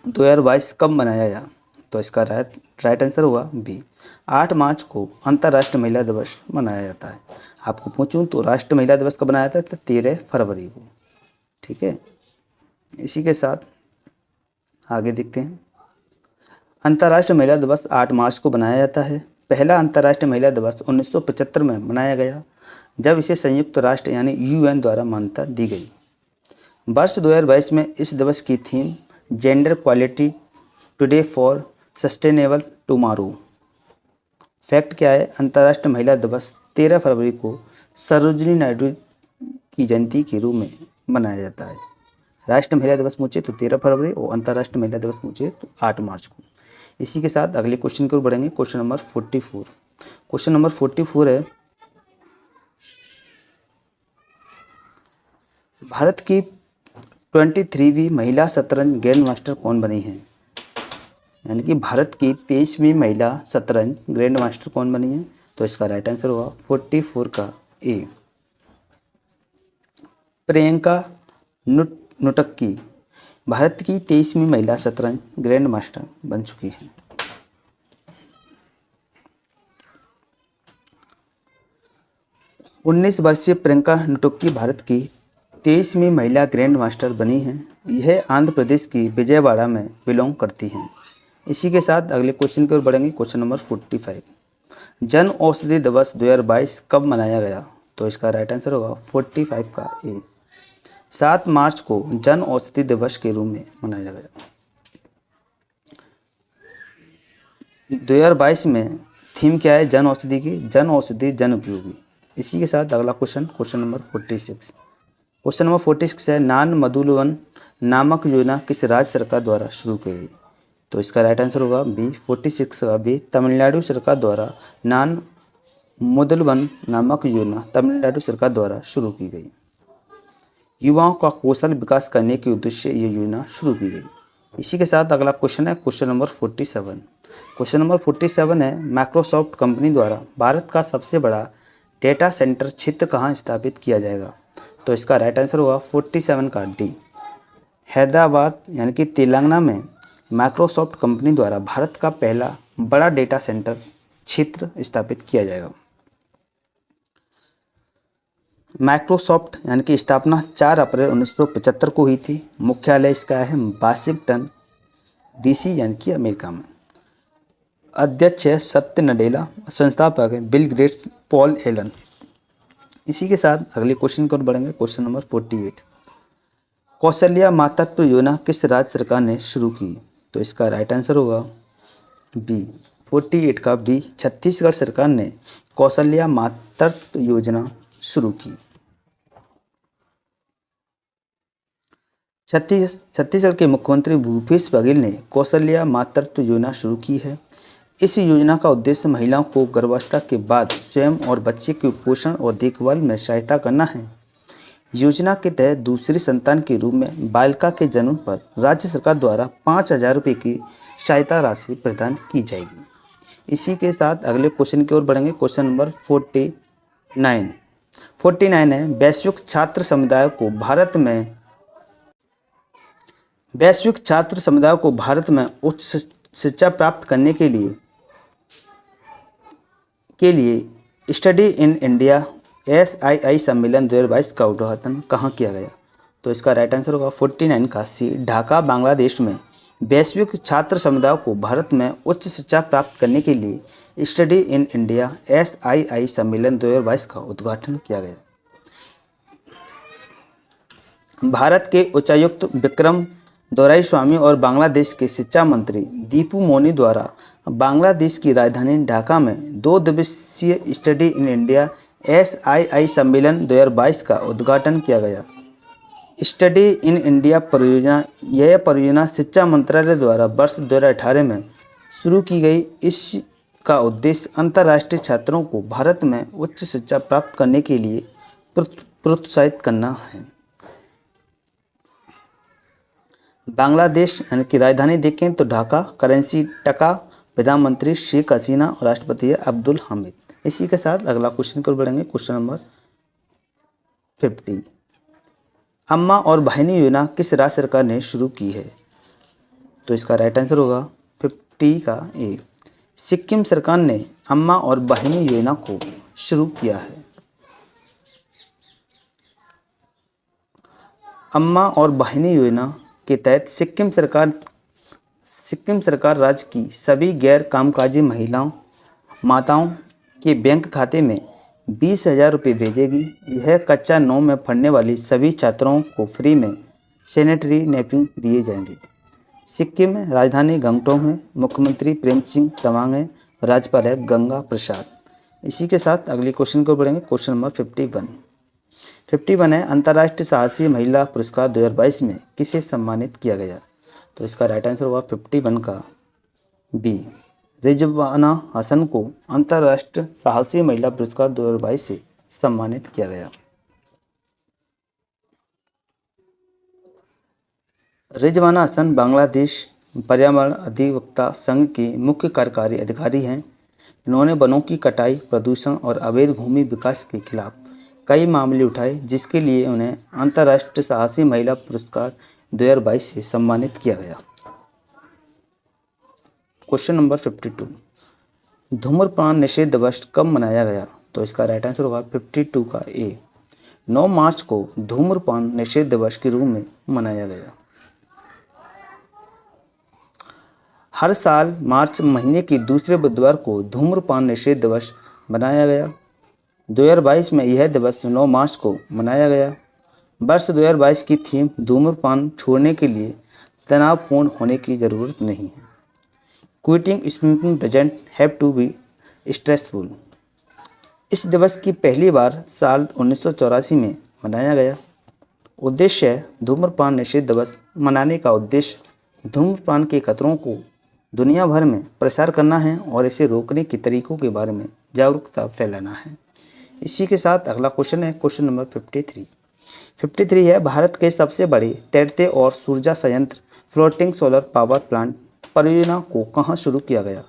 2022 कब मनाया गया? तो इसका राइट आंसर होगा बी, 8 मार्च को अंतर्राष्ट्रीय महिला दिवस मनाया जाता है। आपको पूछूं तो राष्ट्रीय महिला दिवस कब मनाया जाता है? तो 13 फरवरी को। ठीक है, इसी के साथ आगे देखते हैं। अंतर्राष्ट्रीय महिला दिवस 8 मार्च को मनाया जाता है। पहला अंतर्राष्ट्रीय महिला दिवस 1975 में मनाया गया, जब इसे संयुक्त राष्ट्र यानी यूएन द्वारा मान्यता दी गई। वर्ष 2022 में इस दिवस की theme gender quality today for sustainable tomorrow. Fact क्या है? अंतर्राष्ट्रीय महिला दिवस 13 फरवरी को सरोजिनी नायडू की जयंती के रूप में मनाया जाता है। राष्ट्रीय महिला दिवस पूछे तो 13 फरवरी और अंतर्राष्ट्रीय महिला दिवस पूछे तो 8 मार्च को। इसी के साथ अगले क्वेश्चन की ओर बढ़ेंगे। Question number 44। क्वेश्चन नंबर 44 है भारत की 23वीं महिला शतरंज ग्रैंड मास्टर कौन बनी है? यानी कि भारत की 23वीं महिला शतरंज ग्रैंड मास्टर कौन बनी है? तो इसका राइट आंसर होगा 44 का ए, प्रियंका नुटक्की भारत की 23वीं महिला शतरंज ग्रैंड मास्टर बन चुकी हैं। उन्नीस वर्षीय प्रियंका नुटक्की भारत की 23वीं महिला ग्रैंड मास्टर बनी हैं। यह आंध्र प्रदेश की विजयवाड़ा में बिलोंग करती हैं। इसी के साथ अगले क्वेश्चन की ओर बढ़ेंगे। Question number 45। जन औषधि दिवस 2022 कब मनाया गया? तो इसका राइट आंसर होगा 45 का ए, 7 मार्च को जन औषधि दिवस के रूप में मनाया गया। 2022 में थीम क्या है जन औषधि की? जन औषधि जन उपयोगी। इसी के साथ अगला क्वेश्चन नंबर 46। क्वेश्चन नंबर 46 है नान मधुबन नामक योजना किस राज्य सरकार द्वारा शुरू की गई? तो इसका राइट आंसर होगा बी, 46 का बी, तमिलनाडु सरकार द्वारा नान मुदलवन नामक योजना तमिलनाडु सरकार द्वारा शुरू की गई। युवाओं का कौशल विकास करने के उद्देश्य ये योजना शुरू की गई। इसी के साथ अगला क्वेश्चन है क्वेश्चन नंबर 47। क्वेश्चन नंबर 47 है माइक्रोसॉफ्ट कंपनी द्वारा भारत का सबसे बड़ा डेटा सेंटर क्षेत्र कहाँ स्थापित किया जाएगा? तो इसका राइट आंसर होगा 47 का डी, हैदराबाद यानी कि तेलंगाना में माइक्रोसॉफ्ट कंपनी द्वारा भारत का पहला बड़ा डेटा सेंटर क्षेत्र स्थापित किया जाएगा। माइक्रोसॉफ्ट यानी कि स्थापना 4 अप्रैल 1975 को हुई थी। मुख्यालय इसका है वाशिंगटन डीसी यानी कि अमेरिका में। अध्यक्ष है सत्य नडेला, संस्थापक है बिल गेट्स, पॉल एलन। इसी के साथ अगले क्वेश्चन की ओर बढ़ेंगे। Question number 48। कौशल्या मातृत्व योजना किस राज्य सरकार ने शुरू की? तो इसका राइट आंसर होगा बी, 48 का बी, छत्तीसगढ़ सरकार ने कौशल्या मातृत्व योजना शुरू की। छत्तीसगढ़ के मुख्यमंत्री भूपेश बघेल ने कौशल्या मातृत्व योजना शुरू की है। इस योजना का उद्देश्य महिलाओं को गर्भावस्था के बाद स्वयं और बच्चे के पोषण और देखभाल में सहायता करना है। योजना के तहत दूसरी संतान के रूप में बालिका के जन्म पर राज्य सरकार द्वारा 5,000 रुपये की सहायता राशि प्रदान की जाएगी। इसी के साथ अगले क्वेश्चन की ओर बढ़ेंगे। क्वेश्चन नंबर 49 है, वैश्विक छात्र समुदाय को भारत में उच्च शिक्षा प्राप्त करने के लिए स्टडी इन इंडिया SII सम्मेलन 2022 का उद्घाटन कहाँ किया गया? तो इसका राइट आंसर होगा 49 का सी, ढाका बांग्लादेश में वैश्विक छात्र समुदाय को भारत में उच्च शिक्षा प्राप्त करने के लिए स्टडी इन इंडिया SII सम्मेलन 2022 का उद्घाटन किया गया। भारत के उच्चायुक्त विक्रम दोराईस्वामी और बांग्लादेश के शिक्षा मंत्री दीपू मोनी द्वारा बांग्लादेश की राजधानी ढाका में 2 दिवसीय स्टडी इन इंडिया SII सम्मेलन 2022 का उद्घाटन किया गया। स्टडी इन इंडिया परियोजना शिक्षा मंत्रालय द्वारा वर्ष 2018 में शुरू की गई। इसका उद्देश्य अंतर्राष्ट्रीय छात्रों को भारत में उच्च शिक्षा प्राप्त करने के लिए प्रोत्साहित करना है। बांग्लादेश यानी कि राजधानी देखें तो ढाका, करेंसी टका, प्रधानमंत्री शेख हसीना और राष्ट्रपति अब्दुल हामिद। इसी के साथ अगला क्वेश्चन को बढ़ेंगे। क्वेश्चन नंबर 50, अम्मा और बहिनी योजना किस राज्य सरकार ने शुरू की है? तो इसका राइट आंसर होगा 50 का ए, सिक्किम सरकार ने अम्मा और बहिनी योजना को शुरू किया है। अम्मा और बहिनी योजना के तहत सिक्किम सरकार राज्य की सभी गैर कामकाजी माताओं के बैंक खाते में 20,000 रुपये भेजेगी। यह कक्षा 9 में पढ़ने वाली सभी छात्राओं को फ्री में सैनिटरी नैपकिन दिए जाएंगे। सिक्किम में राजधानी गंगटोक में मुख्यमंत्री प्रेम सिंह तमांग है, राज्यपाल है गंगा प्रसाद। इसी के साथ अगले क्वेश्चन को बढ़ेंगे। क्वेश्चन नंबर 51 है, अंतर्राष्ट्रीय साहसी महिला पुरस्कार 2022 में किसे सम्मानित किया गया? तो इसका राइट आंसर होगा 51 का बी, रिजवाना हसन को अंतर्राष्ट्रीय साहसी महिला पुरस्कार 2022 से सम्मानित किया गया। रिजवाना हसन बांग्लादेश पर्यावरण अधिवक्ता संघ की मुख्य कार्यकारी अधिकारी हैं। इन्होंने वनों की कटाई, प्रदूषण और अवैध भूमि विकास के खिलाफ कई मामले उठाए, जिसके लिए उन्हें अंतर्राष्ट्रीय साहसी महिला पुरस्कार 2022 से सम्मानित किया गया। क्वेश्चन नंबर 52, धूम्रपान निषेध दिवस कब मनाया गया? तो इसका राइट आंसर होगा 52 का ए, 9 मार्च को धूम्रपान निषेध दिवस के रूप में मनाया गया। हर साल मार्च महीने के दूसरे बुधवार को धूम्रपान निषेध दिवस मनाया गया। 2022 में यह दिवस 9 मार्च को मनाया गया। वर्ष 2022 की थीम धूम्रपान छोड़ने के लिए तनावपूर्ण होने की ज़रूरत नहीं है। Quitting smoking doesn't have to be stressful. इस दिवस की पहली बार साल 1984 में मनाया गया। उद्देश्य है, धूम्रपान निषेध दिवस मनाने का उद्देश्य धूम्रपान के खतरों को दुनिया भर में प्रसार करना है और इसे रोकने के तरीकों के बारे में जागरूकता फैलाना है। इसी के साथ अगला क्वेश्चन है क्वेश्चन नंबर 53 है, भारत के सबसे बड़े तैरते और ऊर्जा संयंत्र फ्लोटिंग सोलर पावर प्लांट परियोजना को कहाँ शुरू किया गया?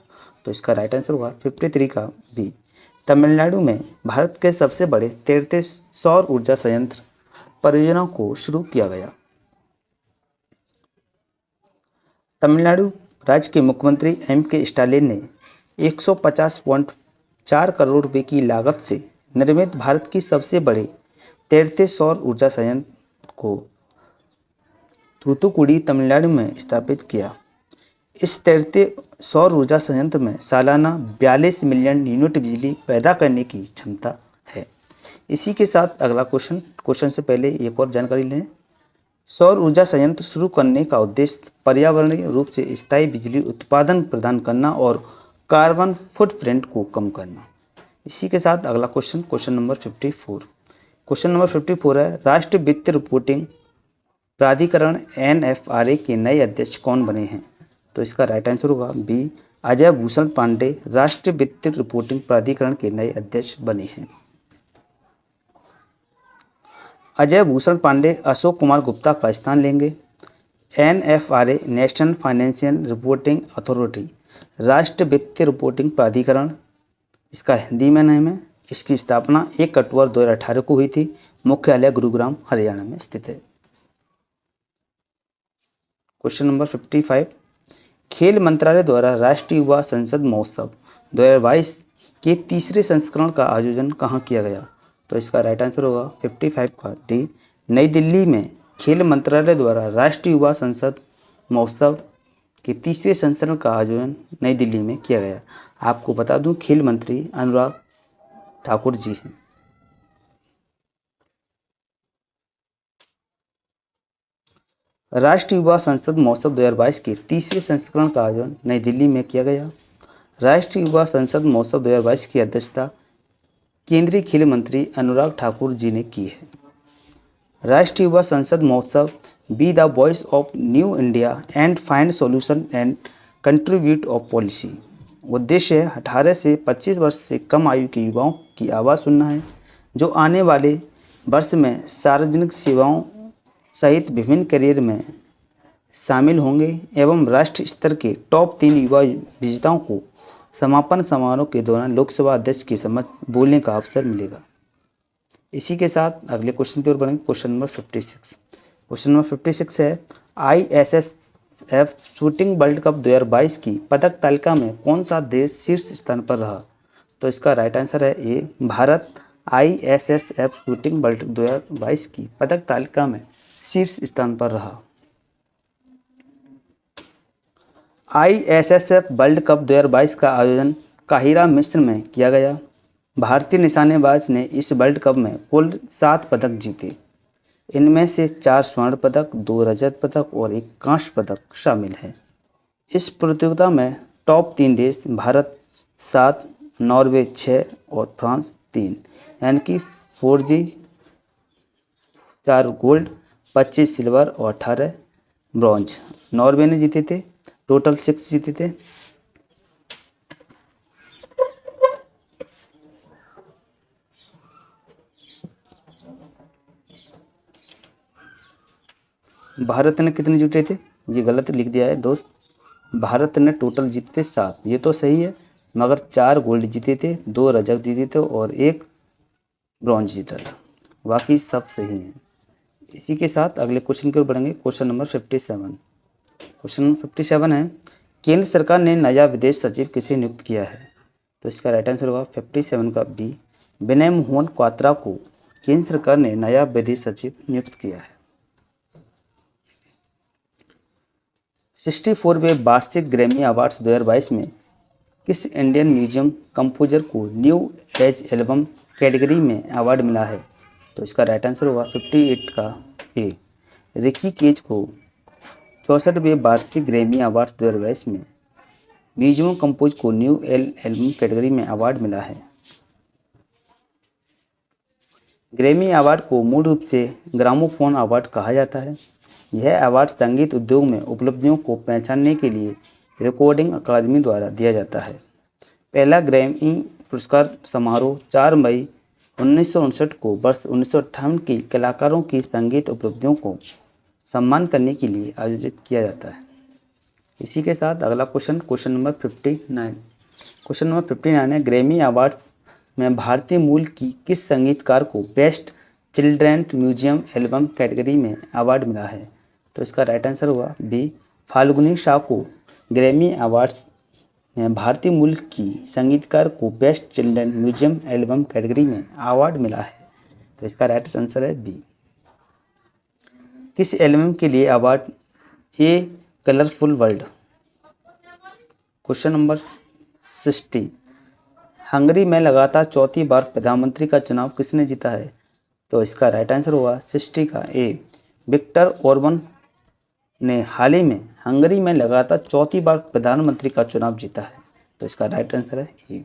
तो इसका राइट आंसर होगा 53 का बी, तमिलनाडु में भारत के सबसे बड़े तैरते सौर ऊर्जा संयंत्र परियोजना को शुरू किया गया। तमिलनाडु राज्य के मुख्यमंत्री M.K. स्टालिन ने 150.4 करोड़ रुपए की लागत से निर्मित भारत की सबसे बड़े तैरते सौर ऊर्जा संयंत्र को थूथुकुडी तमिलनाडु में स्थापित किया। इस तैरते सौर ऊर्जा संयंत्र में सालाना 42 मिलियन यूनिट बिजली पैदा करने की क्षमता है। इसी के साथ अगला क्वेश्चन से पहले एक और जानकारी लें। सौर ऊर्जा संयंत्र शुरू करने का उद्देश्य पर्यावरणीय रूप से स्थायी बिजली उत्पादन प्रदान करना और कार्बन फुटप्रिंट को कम करना। इसी के साथ अगला क्वेश्चन नंबर 54, क्वेश्चन नंबर 54 है, राष्ट्रीय वित्त रिपोर्टिंग प्राधिकरण NFRA के नए अध्यक्ष कौन बने हैं? तो इसका राइट आंसर होगा बी, अजय भूषण पांडे राष्ट्रीय वित्त रिपोर्टिंग प्राधिकरण के नए अध्यक्ष बने हैं। अजय भूषण पांडे अशोक कुमार गुप्ता का स्थान लेंगे। NFRA national financial reporting authority राष्ट्रीय वित्तीय रिपोर्टिंग प्राधिकरण, इसका हिंदी में नाम है। इसकी स्थापना 1 अक्टूबर 2018 को हुई थी। मुख्यालय गुरुग्राम हरियाणा में स्थित है। क्वेश्चन नंबर 55, खेल मंत्रालय द्वारा राष्ट्रीय युवा संसद महोत्सव 2022 के तीसरे संस्करण का आयोजन कहाँ किया गया? तो इसका राइट आंसर होगा 55 का डी, नई दिल्ली में खेल मंत्रालय द्वारा राष्ट्रीय युवा संसद महोत्सव के तीसरे संस्करण का आयोजन नई दिल्ली में किया गया। आपको बता दूं, खेल मंत्री अनुराग ठाकुर जी हैं। राष्ट्रीय युवा संसद महोत्सव 2022 के तीसरे संस्करण का आयोजन नई दिल्ली में किया गया। राष्ट्रीय युवा संसद महोत्सव 2022 की अध्यक्षता केंद्रीय खेल मंत्री अनुराग ठाकुर जी ने की है। राष्ट्रीय युवा संसद महोत्सव be the voice of new India and find solution and contribute of policy. उद्देश्य है 18 से 25 वर्ष से कम आयु के युवाओं की आवाज़ सुनना है, जो आने वाले वर्ष में सार्वजनिक सेवाओं सहित विभिन्न करियर में शामिल होंगे एवं राष्ट्रीय स्तर के टॉप 3 युवा विजेताओं को समापन समारोह के दौरान लोकसभा अध्यक्ष के समक्ष बोलने का अवसर मिलेगा। इसी के साथ अगले क्वेश्चन की ओर बढ़ेंगे। Question number 56। क्वेश्चन नंबर 56 है, ISSF शूटिंग वर्ल्ड कप 2022 की पदक तालिका में कौन सा देश शीर्ष स्थान पर रहा? तो इसका राइट आंसर है ए, भारत ISSF शूटिंग वर्ल्ड 2022 की पदक तालिका में शीर्ष स्थान पर रहा। ISSF वर्ल्ड कप 2022 का आयोजन काहिरा मिस्र में किया गया। भारतीय निशानेबाज ने इस वर्ल्ड कप में कुल 7 पदक जीते। इनमें से 4 स्वर्ण पदक, 2 रजत पदक और 1 कांस्य पदक शामिल है। इस प्रतियोगिता में टॉप 3 देश भारत 7, नॉर्वे 6 और फ्रांस 3, यानी कि 4G 4 गोल्ड, 25 सिल्वर और 18 ब्रॉन्ज नॉर्वे ने जीते थे। टोटल 6 जीते थे। भारत ने कितने जीते थे? ये गलत लिख दिया है दोस्त। भारत ने टोटल जीते थे 7, ये तो सही है, मगर 4 गोल्ड जीते थे, 2 रजत जीते थे और 1 ब्रॉन्ज जीता था। बाकी सब सही है। इसी के साथ अगले क्वेश्चन की ओर बढ़ेंगे। Question number 57। क्वेश्चन नंबर 57 है, केंद्र सरकार ने नया विदेश सचिव किसे नियुक्त किया है? तो इसका राइट आंसर होगा 57 का बी, विनय मोहन क्वात्रा को केंद्र सरकार ने नया विदेश सचिव नियुक्त किया है। 64वें वार्षिक ग्रैमी अवार्ड्स 2022 में किस इंडियन म्यूजियम कंपोजर को न्यू एज एल्बम कैटेगरी में अवार्ड मिला है? तो इसका राइट आंसर होगा 58 का ए, रिकी केज को 64वें वार्षिक ग्रैमी अवार्ड्स 2022 में म्यूजियम कंपोज को न्यू एल्बम कैटेगरी में अवार्ड मिला है। ग्रैमी अवार्ड को मूल रूप से ग्रामोफोन अवार्ड कहा जाता है। यह अवार्ड संगीत उद्योग में उपलब्धियों को पहचानने के लिए रिकॉर्डिंग अकादमी द्वारा दिया जाता है। पहला ग्रैमी पुरस्कार समारोह 4 मई 1959 को वर्ष 1958 के कलाकारों की संगीत उपलब्धियों को सम्मान करने के लिए आयोजित किया जाता है। इसी के साथ अगला क्वेश्चन नंबर 59। क्वेश्चन नंबर 59 है, ग्रैमी अवार्ड्स में भारतीय मूल की किस संगीतकार को best children music album category में अवार्ड मिला है? तो इसका राइट आंसर होगा बी, फाल्गुनी शाह को ग्रैमी अवार्ड्स में भारतीय मूल की संगीतकार को best children music album category में अवार्ड मिला है। तो इसका राइट आंसर है बी। किस एल्बम के लिए award? A, colourful world. Question number 60। Hungary में लगातार चौथी बार प्रधानमंत्री का चुनाव किसने जीता है? तो इसका राइट आंसर होगा 60 का ए, विक्टर ओर्बन ने हाल ही में हंगरी में लगातार चौथी बार प्रधानमंत्री का चुनाव जीता है। तो इसका राइट आंसर है ए।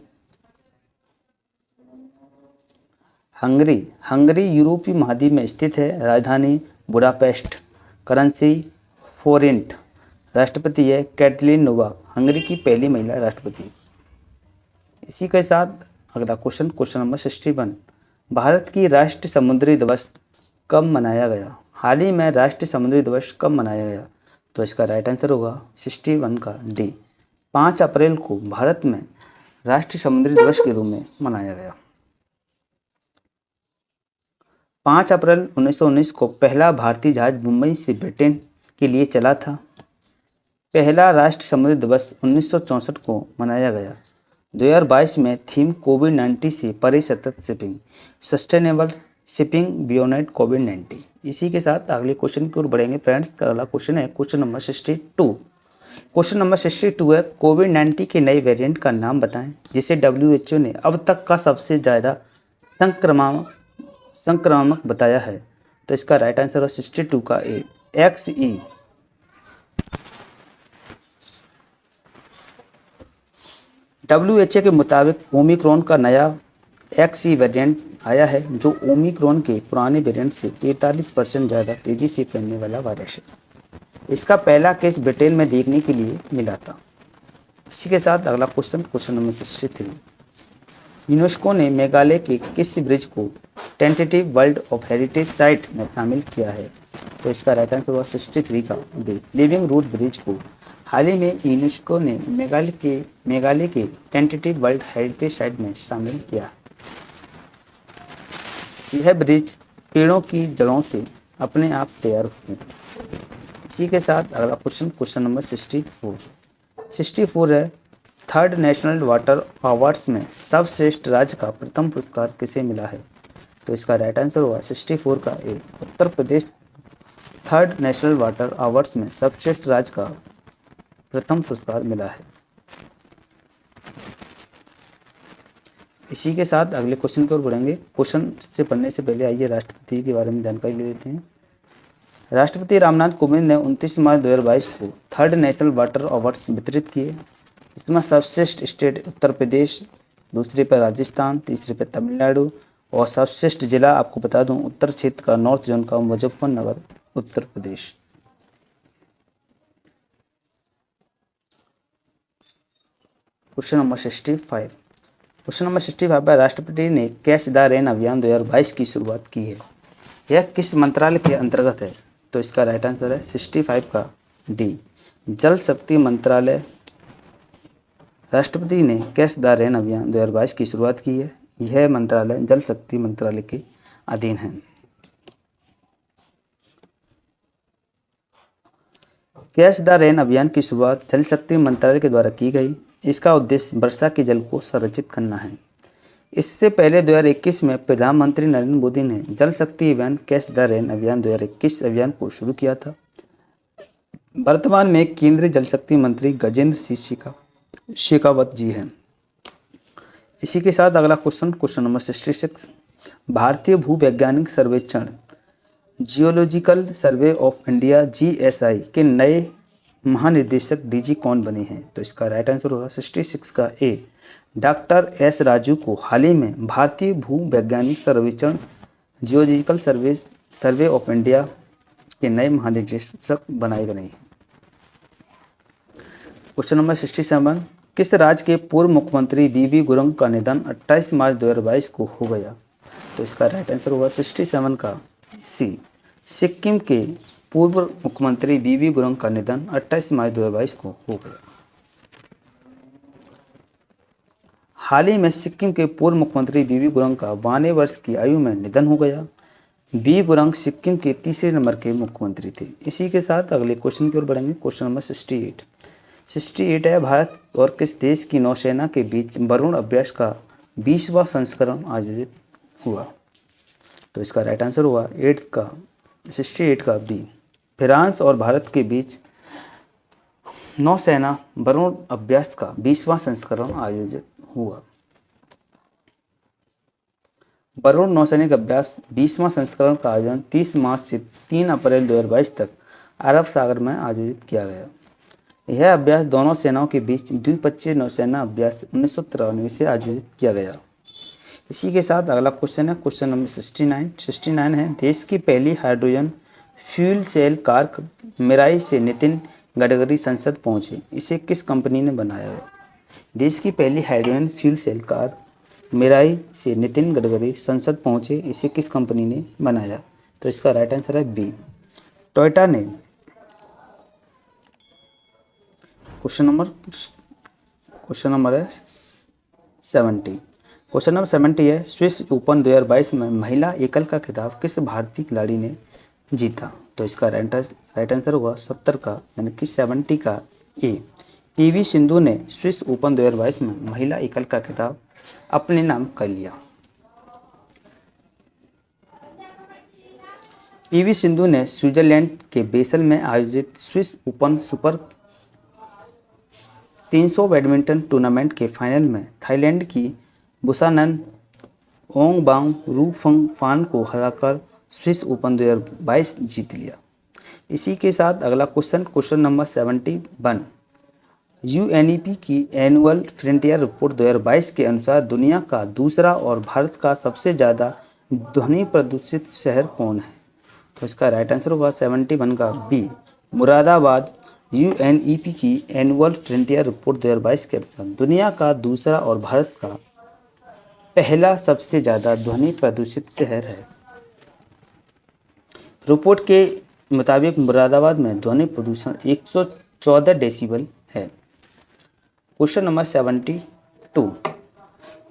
हंगरी हंगरी यूरोपीय महाद्वीप में स्थित है। राजधानी बुडापेस्ट। करेंसी फोरिंट। राष्ट्रपति है कैटलीन नोवाक, हंगरी की पहली महिला राष्ट्रपति। इसी के साथ अगला क्वेश्चन नंबर 61। भारत की राष्ट्रीय समुद्री दिवस कब मनाया गया? हाल ही में राष्ट्रीय समुद्री दिवस कब मनाया गया? तो इसका राइट आंसर होगा 61 का डी। 5 अप्रैल को भारत में राष्ट्रीय समुद्री दिवस के रूप में मनाया गया। 5 अप्रैल 1919 को पहला भारतीय जहाज मुंबई से ब्रिटेन के लिए चला था। पहला राष्ट्रीय समुद्री दिवस 1964 को मनाया गया। 2022 में थीम कोविड-19 से परे सतत शिपिंग, सस्टेनेबल शिपिंग बियॉन्ड कोविड-19। इसी के साथ अगले क्वेश्चन की ओर बढ़ेंगे फ्रेंड्स। अगला क्वेश्चन है क्वेश्चन नंबर 62। क्वेश्चन नंबर 62 है कोविड-19 के नए वेरिएंट का नाम बताएं जिसे WHO ने अब तक का सबसे ज़्यादा संक्रामक बताया है। तो इसका राइट आंसर है 62 का ए XE। WHO के मुताबिक ओमिक्रॉन का नया XE वेरिएंट आया है जो ओमिक्रॉन के पुराने वेरिएंट से 43% ज़्यादा तेज़ी से फैलने वाला वायरस है। इसका पहला केस ब्रिटेन में देखने के लिए मिला था। इसी के साथ अगला क्वेश्चन नंबर 63। यूनेस्को ने मेघालय के किस ब्रिज को tentative world of heritage site में शामिल किया है? तो इसका राइट आंसर होगा 63 का बी लिविंग रूट ब्रिज को हाल ही में यूनेस्को ने मेघालय के टेंटेटिव वर्ल्ड हेरिटेज साइट में शामिल किया। यह ब्रिज पेड़ों की जड़ों से अपने आप तैयार होते हैं। इसी के साथ अगला क्वेश्चन नंबर 64 है थर्ड नेशनल वाटर अवार्ड्स में सर्वश्रेष्ठ राज्य का प्रथम पुरस्कार किसे मिला है? तो इसका राइट आंसर होगा 64 का ए Uttar Pradesh. Third national water awards में सर्वश्रेष्ठ राज्य का प्रथम पुरस्कार मिला है। इसी के साथ अगले क्वेश्चन की ओर बढ़ेंगे। क्वेश्चन से पढ़ने से पहले आइए राष्ट्रपति के बारे में जानकारी ले लेते हैं। राष्ट्रपति रामनाथ कोविंद ने 29 मार्च 2022 को थर्ड नेशनल वाटर अवार्ड्स वितरित किए। इसमें सर्वश्रेष्ठ स्टेट उत्तर प्रदेश, दूसरे पर राजस्थान, तीसरे पर तमिलनाडु और सर्वश्रेष्ठ जिला आपको बता दूं उत्तर क्षेत्र का नॉर्थ जोन का मुजफ्फरनगर उत्तर प्रदेश। क्वेश्चन नंबर 65 पर राष्ट्रपति ने कैच द रेन अभियान 2022 की शुरुआत की है। यह किस मंत्रालय के अंतर्गत है? तो इसका राइट आंसर है 65 का डी जल शक्ति मंत्रालय। राष्ट्रपति ने कैच द रेन अभियान 2022 की शुरुआत की है। यह मंत्रालय जल शक्ति मंत्रालय के अधीन है। कैच द रेन अभियान की शुरुआत जल शक्ति मंत्रालय के द्वारा की गई। इसका उद्देश्य वर्षा के जल को संरक्षित करना है। इससे पहले 2021 में प्रधानमंत्री नरेंद्र मोदी ने जल शक्ति अभियान कैच द रेन अभियान 2021 अभियान को शुरू किया था। वर्तमान में केंद्रीय जल शक्ति मंत्री गजेंद्र सिंह शेखावत जी हैं। इसी के साथ अगला क्वेश्चन नंबर 66। भारतीय भूवैज्ञानिक सर्वेक्षण geological survey of India GSI के नए महानिदेशक DG कौन बने हैं? तो इसका राइट आंसर होगा 66 का ए डॉक्टर S राजू को हाल ही में भारतीय भूवैज्ञानिक सर्वेक्षण जियोलॉजिकल सर्वे ऑफ इंडिया के नए महानिदेशक बनाए गए हैं। Question number 67। किस राज्य के पूर्व मुख्यमंत्री BB गुरंग का निधन 28 मार्च 2022 को हो गया? तो इसका राइट आंसर होगा 67 का सी सिक्किम के पूर्व मुख्यमंत्री BB गुरंग का निधन 28 मार्च 2022 को हो गया। हाल ही में सिक्किम के पूर्व मुख्यमंत्री BB गुरंग का 92 वर्ष की आयु में निधन हो गया। बी गुरंग सिक्किम के तीसरे नंबर के मुख्यमंत्री थे। इसी के साथ अगले क्वेश्चन की ओर बढ़ेंगे। क्वेश्चन नंबर 68 है भारत और किस देश की नौसेना के बीच वरुण अभ्यास का 20वां संस्करण आयोजित हुआ? तो इसका राइट आंसर हुआ 68 का बी फ्रांस और भारत के बीच नौसेना वरुण अभ्यास का 20वां संस्करण आयोजित हुआ। वरुण नौसैनिक अभ्यास 20वां संस्करण का आयोजन 30 मार्च से 3 अप्रैल 2022 तक अरब सागर में आयोजित किया गया। यह अभ्यास दोनों सेनाओं के बीच द्विपक्षीय नौसेना अभ्यास 1993 से आयोजित किया गया। इसी के साथ अगला क्वेश्चन है क्वेश्चन नंबर 69 है, देश की पहली hydrogen fuel cell car Mirai से नितिन गडकरी संसद पहुंचे, इसे किस कंपनी ने बनाया है? देश की पहली hydrogen fuel cell car Mirai से नितिन गडकरी संसद पहुंचे, इसे किस कंपनी ने बनाया? तो इसका राइट आंसर है बी, टोयोटा ने। क्वेश्चन नंबर है 70। क्वेश्चन नंबर 70 है, स्विस ओपन 2022 में महिला एकल का खिताब किस भारतीय खिलाड़ी ने जीता? तो इसका राइट आंसर होगा 70 का यानी कि 70 का ए, पीवी सिंधु ने स्विस ओपन 2022 में महिला एकल का खिताब अपने नाम कर लिया। पीवी सिंधु ने स्विट्जरलैंड के बेसल में आयोजित Swiss open super 300 badminton tournament के फाइनल में थाईलैंड की बुसानन ओंगबाम को हराकर स्विस ओपन 2022 जीत लिया। इसी के साथ अगला क्वेश्चन नंबर 71, यूएनईपी की एनुअल फ्रंटियर रिपोर्ट 2022 के अनुसार दुनिया का दूसरा और भारत का सबसे ज़्यादा ध्वनि प्रदूषित शहर कौन है? तो इसका राइट आंसर होगा 71 का बी, मुरादाबाद। यूएनईपी की एनुअल फ्रंटियर रिपोर्ट 2022 के अनुसार दुनिया का दूसरा और भारत का पहला सबसे ज़्यादा ध्वनि प्रदूषित शहर है। रिपोर्ट के मुताबिक मुरादाबाद में ध्वनि प्रदूषण 114 डेसिबल है। क्वेश्चन नंबर 72,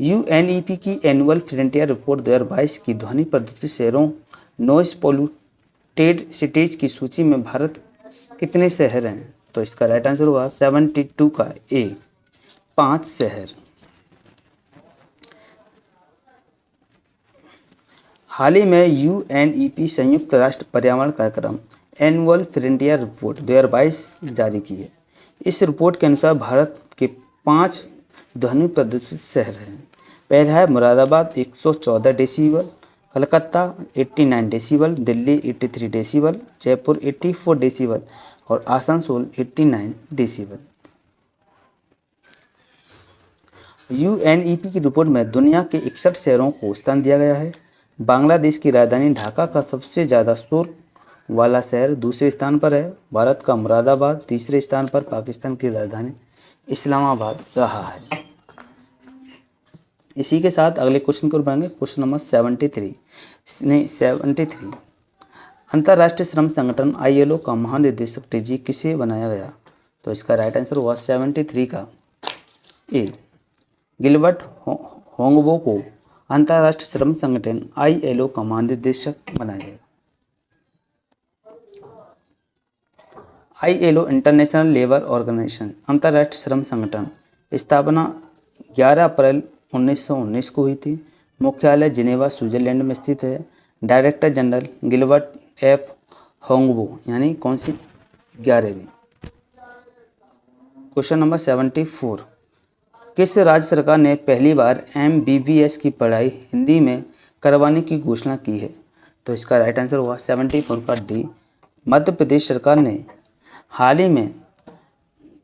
यूएनईपी की एनुअल फ्रंटियर रिपोर्ट 2022 की ध्वनि प्रदूषित शहरों नॉइज पोल्यूटेड सिटीज की सूची में भारत कितने शहर हैं? तो इसका राइट आंसर होगा 72 का ए, 5 शहर। हाल ही में यूएनईपी संयुक्त राष्ट्र पर्यावरण कार्यक्रम एनुअल फ्रंटियर रिपोर्ट 2022 जारी की है। इस रिपोर्ट के अनुसार भारत के 5 ध्वनि प्रदूषित शहर हैं। पहला है Moradabad 114 decibel, Calcutta 89 decibel, Delhi 83 decibel, Jaipur 84 decibel और आसनसोल 89 डेसिबल। यूएनईपी की रिपोर्ट में दुनिया के 61 शहरों को स्थान दिया गया है। बांग्लादेश की राजधानी ढाका का सबसे ज़्यादा शोर वाला शहर दूसरे स्थान पर है। भारत का मुरादाबाद तीसरे स्थान पर पाकिस्तान की राजधानी इस्लामाबाद रहा है। इसी के साथ अगले क्वेश्चन को बढ़ेंगे, क्वेश्चन नंबर 73। अंतर्राष्ट्रीय श्रम संगठन आईएलओ का महानिदेशक टीजी किसे बनाया गया? तो इसका राइट आंसर हुआ 73 का ए, गिलबर्ट होंगबो को अंतर्राष्ट्रीय श्रम संगठन आईएलओ का महानिदेशक बनाया गया। आईएलओ इंटरनेशनल लेबर ऑर्गेनाइजेशन अंतर्राष्ट्रीय श्रम संगठन स्थापना 11 अप्रैल 1919 को हुई थी। मुख्यालय जिनेवा स्विट्जरलैंड में स्थित है। Director general Gilbert F Houngbo यानी कौन सी 11वीं। क्वेश्चन नंबर 74, किस राज्य सरकार ने पहली बार एमबीबीएस की पढ़ाई हिंदी में करवाने की घोषणा की है? तो इसका राइट आंसर होगा 74 का डी, मध्य प्रदेश सरकार ने हाल ही में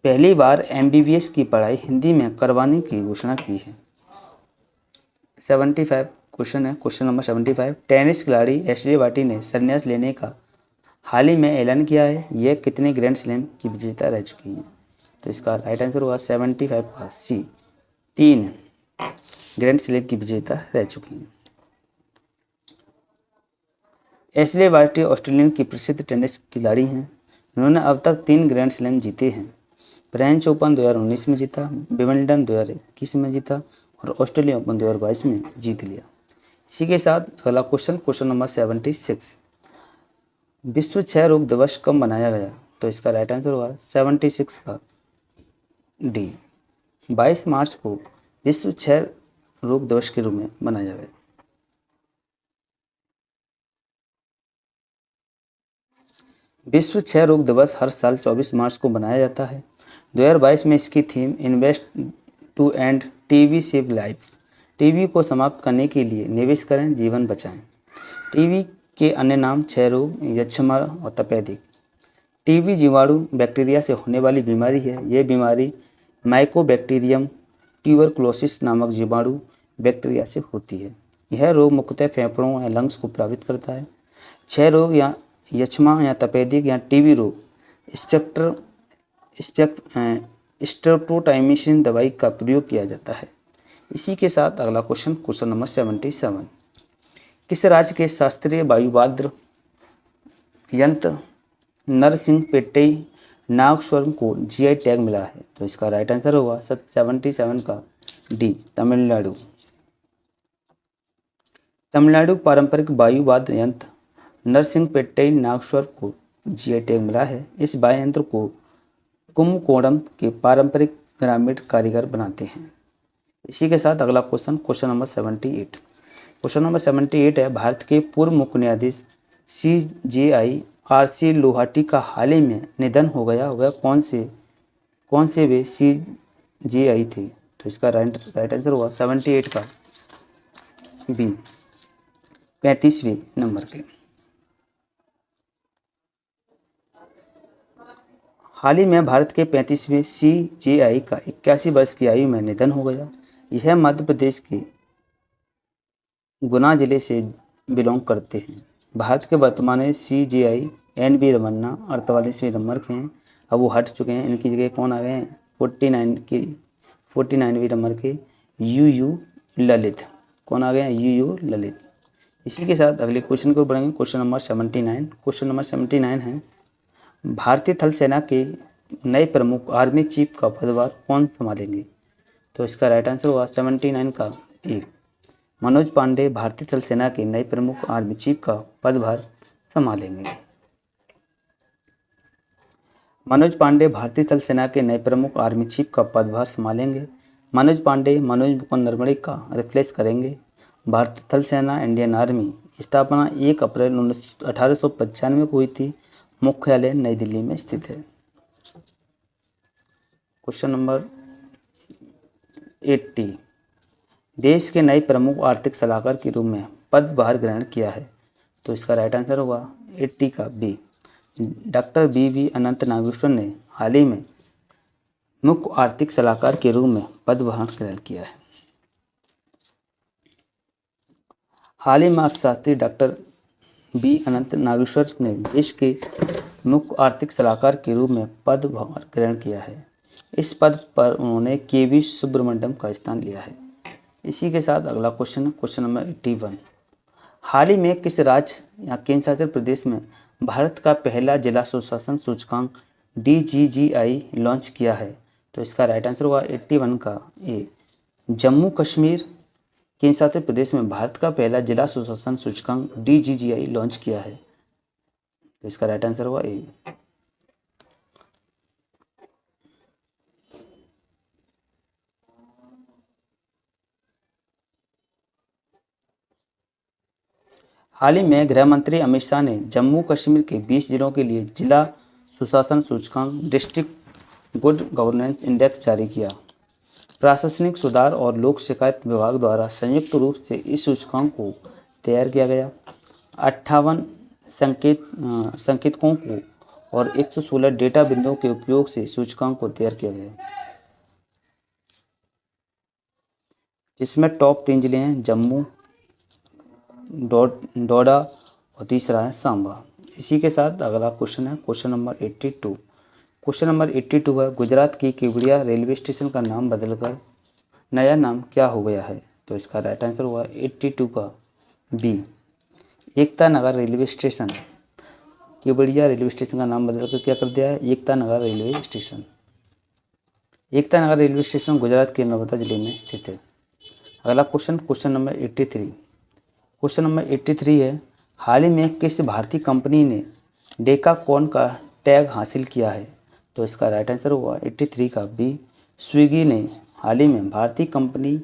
पहली बार एमबीबीएस की पढ़ाई हिंदी में करवाने की घोषणा की है। 75 क्वेश्चन है, क्वेश्चन नंबर 75, टेनिस खिलाड़ी एशले बार्टी ने संन्यास लेने का हाल ही में ऐलान किया है। यह कितने ग्रैंड स्लैम की विजेता रह चुकी हैं? तो इसका राइट आंसर होगा 75 का सी, 3 ग्रैंड स्लैम की विजेता रह चुकी हैं। एशले बार्टी ऑस्ट्रेलियन की प्रसिद्ध टेनिस खिलाड़ी हैं। उन्होंने अब तक 3 ग्रैंड स्लैम जीते हैं। फ्रेंच ओपन 2019 में जीता, विंबलडन 2021 में जीता और ऑस्ट्रेलिया ओपन 2022 में जीत लिया। इसी के साथ अगला क्वेश्चन नंबर 76, विश्व क्षय रोग दिवस कब मनाया गया? तो इसका राइट आंसर होगा 76 का डी, 22 मार्च को विश्व क्षय रोग दिवस के रूप में मनाया गया। विश्व क्षय रोग दिवस हर साल 24 मार्च को मनाया जाता है। 2022 में इसकी theme invest to end TB save lives, TB को समाप्त करने के लिए निवेश करें, जीवन बचाएं। टीबी के अन्य नाम क्षय रोग, यक्ष्मा और तपेदिक। टीबी जीवाणु बैक्टीरिया से होने वाली बीमारी है। यह बीमारी माइकोबैक्टीरियम ट्यूबरकुलोसिस नामक जीवाणु बैक्टीरिया से होती है। यह रोग मुख्यतः फेफड़ों या लंग्स को प्रभावित करता है। क्षय रोग या यक्ष्मा या तपेदिक या टीबी रोग स्ट्रेप्टोटाइमिसिन दवाई का प्रयोग किया जाता है। इसी के साथ अगला क्वेश्चन नंबर 77। किस राज्य के शास्त्रीय वायुवाद्य यंत्र नरसिंहपेट्टई नागस्वरम को जीआई टैग मिला है? तो इसका राइट आंसर होगा 77 का डी, तमिलनाडु। तमिलनाडु पारंपरिक वायुवाद्य यंत्र नरसिंहपेट्टई नागस्वर को जीआई टैग मिला है। इस वाद्य यंत्र को कुंभकोणम के पारंपरिक ग्रामीण कारीगर बनाते हैं। इसी के साथ अगला क्वेश्चन नंबर 78। क्वेश्चन नंबर 78 है, भारत के पूर्व मुख्य न्यायाधीश CJI RC लोहाटी का हाल ही में निधन हो गया, वह कौन से वे CJI थे? तो इसका राइट आंसर होगा 78 का बी, 35वें नंबर के। हाल ही में भारत के 35वें CJI का 81 वर्ष की आयु में निधन हो गया। यह मध्य प्रदेश के गुना जिले से बिलोंग करते हैं। भारत के वर्तमान में CJI NV रमन्ना 48वें नंबर के हैं। अब वो हट चुके हैं, इनकी जगह कौन आ गए हैं? 49वें नंबर के UU ललित। कौन आ गए हैं? UU ललित। इसी के साथ अगले क्वेश्चन को बढ़ेंगे, क्वेश्चन नंबर 79। क्वेश्चन नंबर 79 है, भारतीय थल सेना के नए प्रमुख आर्मी चीफ का पदभार कौन संभालेंगे? तो इसका राइट आंसर होगा 79 का ए, मनोज पांडे भारतीय थल सेना के नए प्रमुख आर्मी चीफ का पदभार संभालेंगे। मनोज पांडे भारतीय थल सेना के नए प्रमुख आर्मी चीफ का पदभार संभालेंगे। मनोज पांडे मनोज मुकुंद नरवणे का रिप्लेस करेंगे। भारतीय थल सेना इंडियन आर्मी स्थापना 1 अप्रैल 1895 को हुई थी। मुख्यालय नई दिल्ली में स्थित है। क्वेश्चन नंबर 80, देश के नए प्रमुख आर्थिक सलाहकार के रूप में पदभार ग्रहण किया है? तो इसका राइट आंसर होगा 80 का बी, डॉक्टर BV अनंत नागेश्वर ने हाल ही में मुख्य आर्थिक सलाहकार के रूप में पदभार ग्रहण किया है। हाल ही में अर्थशास्त्री डॉक्टर B अनंत नागेश्वर ने देश के मुख्य आर्थिक सलाहकार के रूप में पदभार ग्रहण किया है। इस पद पर उन्होंने KV सुब्रमण्यम का स्थान लिया है। इसी के साथ अगला क्वेश्चन नंबर 81, हाल ही में किस राज्य या केंद्र शासित प्रदेश में भारत का पहला जिला सुशासन सूचकांक DGGI लॉन्च किया है? तो इसका राइट आंसर होगा 81 का ए, जम्मू कश्मीर केंद्र शासित प्रदेश में भारत का पहला जिला सुशासन सूचकांक DGGI लॉन्च किया है। तो इसका राइट आंसर होगा ए। हाल ही में गृह मंत्री अमित शाह ने जम्मू कश्मीर के 20 जिलों के लिए जिला सुशासन सूचकांक डिस्ट्रिक्ट गुड गवर्नेंस इंडेक्स जारी किया। प्रशासनिक सुधार और लोक शिकायत विभाग द्वारा संयुक्त रूप से इस सूचकांक को तैयार किया गया। 58 संकेतकों को और 116 डेटा बिंदुओं के उपयोग से सूचकांक को तैयार किया गया, जिसमें टॉप 3 जिले हैं जम्मू, डोडा और तीसरा है सांबा। इसी के साथ अगला क्वेश्चन है क्वेश्चन नंबर 82। क्वेश्चन नंबर 82 है, गुजरात की केवड़िया रेलवे स्टेशन का नाम बदलकर नया नाम क्या हो गया है? तो इसका राइट आंसर हुआ 82 का B, Ekta Nagar railway station. Kevadia railway station का नाम बदलकर क्या कर दिया है? Ekta Nagar railway station. Ekta Nagar railway station Gujarat के नर्मदा जिले में स्थित है। अगला क्वेश्चन नंबर 83। क्वेश्चन नंबर 83 है, हाल ही में किस भारतीय कंपनी ने डेकाकॉन का टैग हासिल किया है? तो इसका राइट आंसर होगा 83 का बी, स्विगी ने हाल ही में भारतीय कंपनी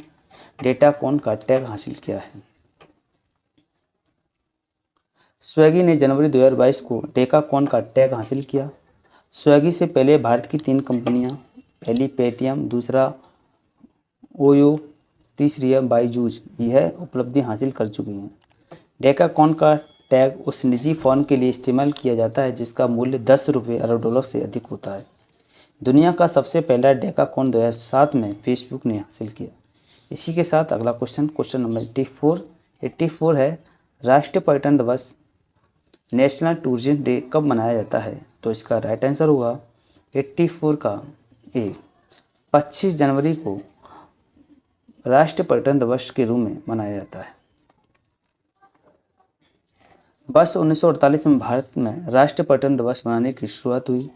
डेटाकॉन का टैग हासिल किया है। स्विगी ने जनवरी 2022 को डेकाकॉन का टैग हासिल किया। स्विगी से पहले भारत की 3 कंपनियां, पहली पेटीएम, दूसरा ओयो, तीसरी है बाईजूस, यह उपलब्धि हासिल कर चुकी हैं। डेकाकॉन का टैग उस निजी फ़ोन के लिए इस्तेमाल किया जाता है जिसका मूल्य 10 रुपये अरब डॉलर से अधिक होता है। दुनिया का सबसे पहला डेकाकॉन 2007 में फेसबुक ने हासिल किया। इसी के साथ अगला क्वेश्चन नंबर 84 है, राष्ट्रीय पर्यटन दिवस नेशनल टूरिज्म डे कब मनाया जाता है? तो इसका राइट आंसर होगा 84 का ए, 25 जनवरी को राष्ट्रीय पर्यटन दिवस के रूप में मनाया जाता है। वर्ष 1948 में भारत में राष्ट्रीय पर्यटन दिवस मनाने की शुरुआत हुई।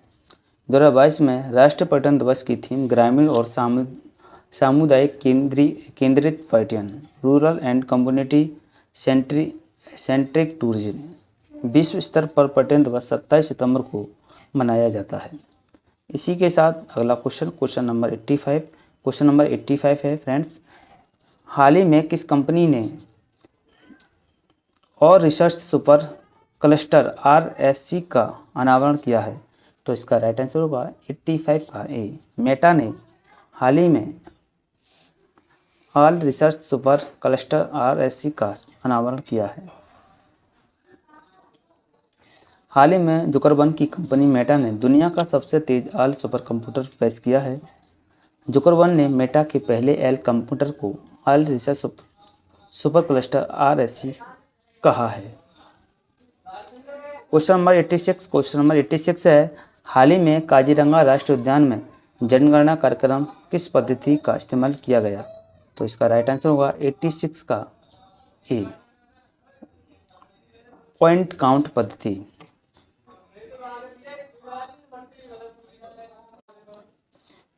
2022 में राष्ट्रीय पर्यटन दिवस की थीम ग्रामीण और सामुदायिक केंद्रित पर्यटन, rural and community centric tourism. विश्व स्तर पर पर्यटन दिवस 27 सितंबर को मनाया जाता है। इसी के साथ अगला क्वेश्चन नंबर 85 है फ्रेंड्स, हाल ही में किस कंपनी ने और रिसर्च सुपर क्लस्टर RSC का अनावरण किया है? तो इसका राइट आंसर होगा 85 का ए, मेटा ने हाल ही में all research super cluster RSC का अनावरण किया है। हाल ही में जुकरबर्ग की कंपनी मेटा ने दुनिया का सबसे तेज ऑल सुपर कंप्यूटर पेश किया है। जुकरबर्ग ने मेटा के पहले एल कंप्यूटर को all research super cluster RSC कहा है। क्वेश्चन नंबर 86 है, हाल ही में काजीरंगा राष्ट्रीय उद्यान में जनगणना कार्यक्रम किस पद्धति का इस्तेमाल किया गया? तो इसका राइट आंसर होगा 86 का ए, पॉइंट काउंट पद्धति।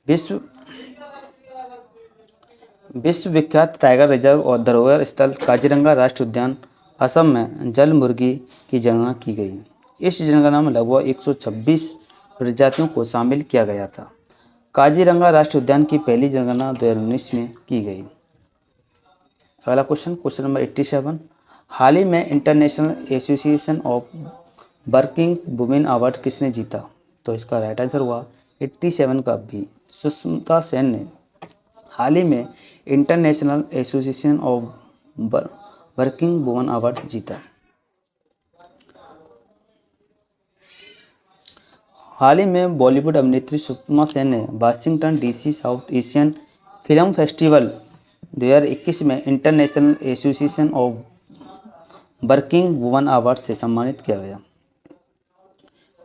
विश्व विख्यात टाइगर रिजर्व और धरोहर स्थल काजीरंगा राष्ट्रीय उद्यान असम में जल मुर्गी की जनगणना की गई। इस जनगणना में लगभग 126 प्रजातियों को शामिल किया गया था। काजीरंगा राष्ट्रीय उद्यान की पहली जनगणना 2019 में की गई। अगला क्वेश्चन नंबर 87, हाल ही में international association of working women award किसने जीता? तो इसका राइट आंसर हुआ 87 का बी, सुष्मिता सेन ने हाल ही में international association of working women award जीता। हाल ही में बॉलीवुड अभिनेत्री सुष्मिता सेन ने Washington DC south Asian film festival 2021 में international association of working women award से सम्मानित किया गया।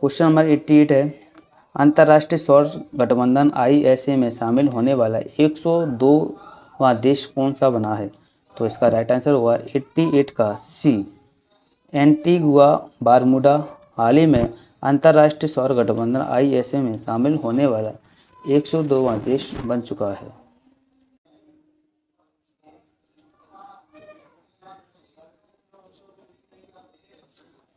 क्वेश्चन नंबर 88 है, अंतर्राष्ट्रीय सौर गठबंधन ISA में शामिल होने वाला 102वां देश कौन सा बना है? तो इसका राइट आंसर होगा 88 का सी, एंटीगुआ बारमूडा हाल ही में अंतर्राष्ट्रीय सौर गठबंधन ISA में शामिल होने वाला 102वां देश बन चुका है।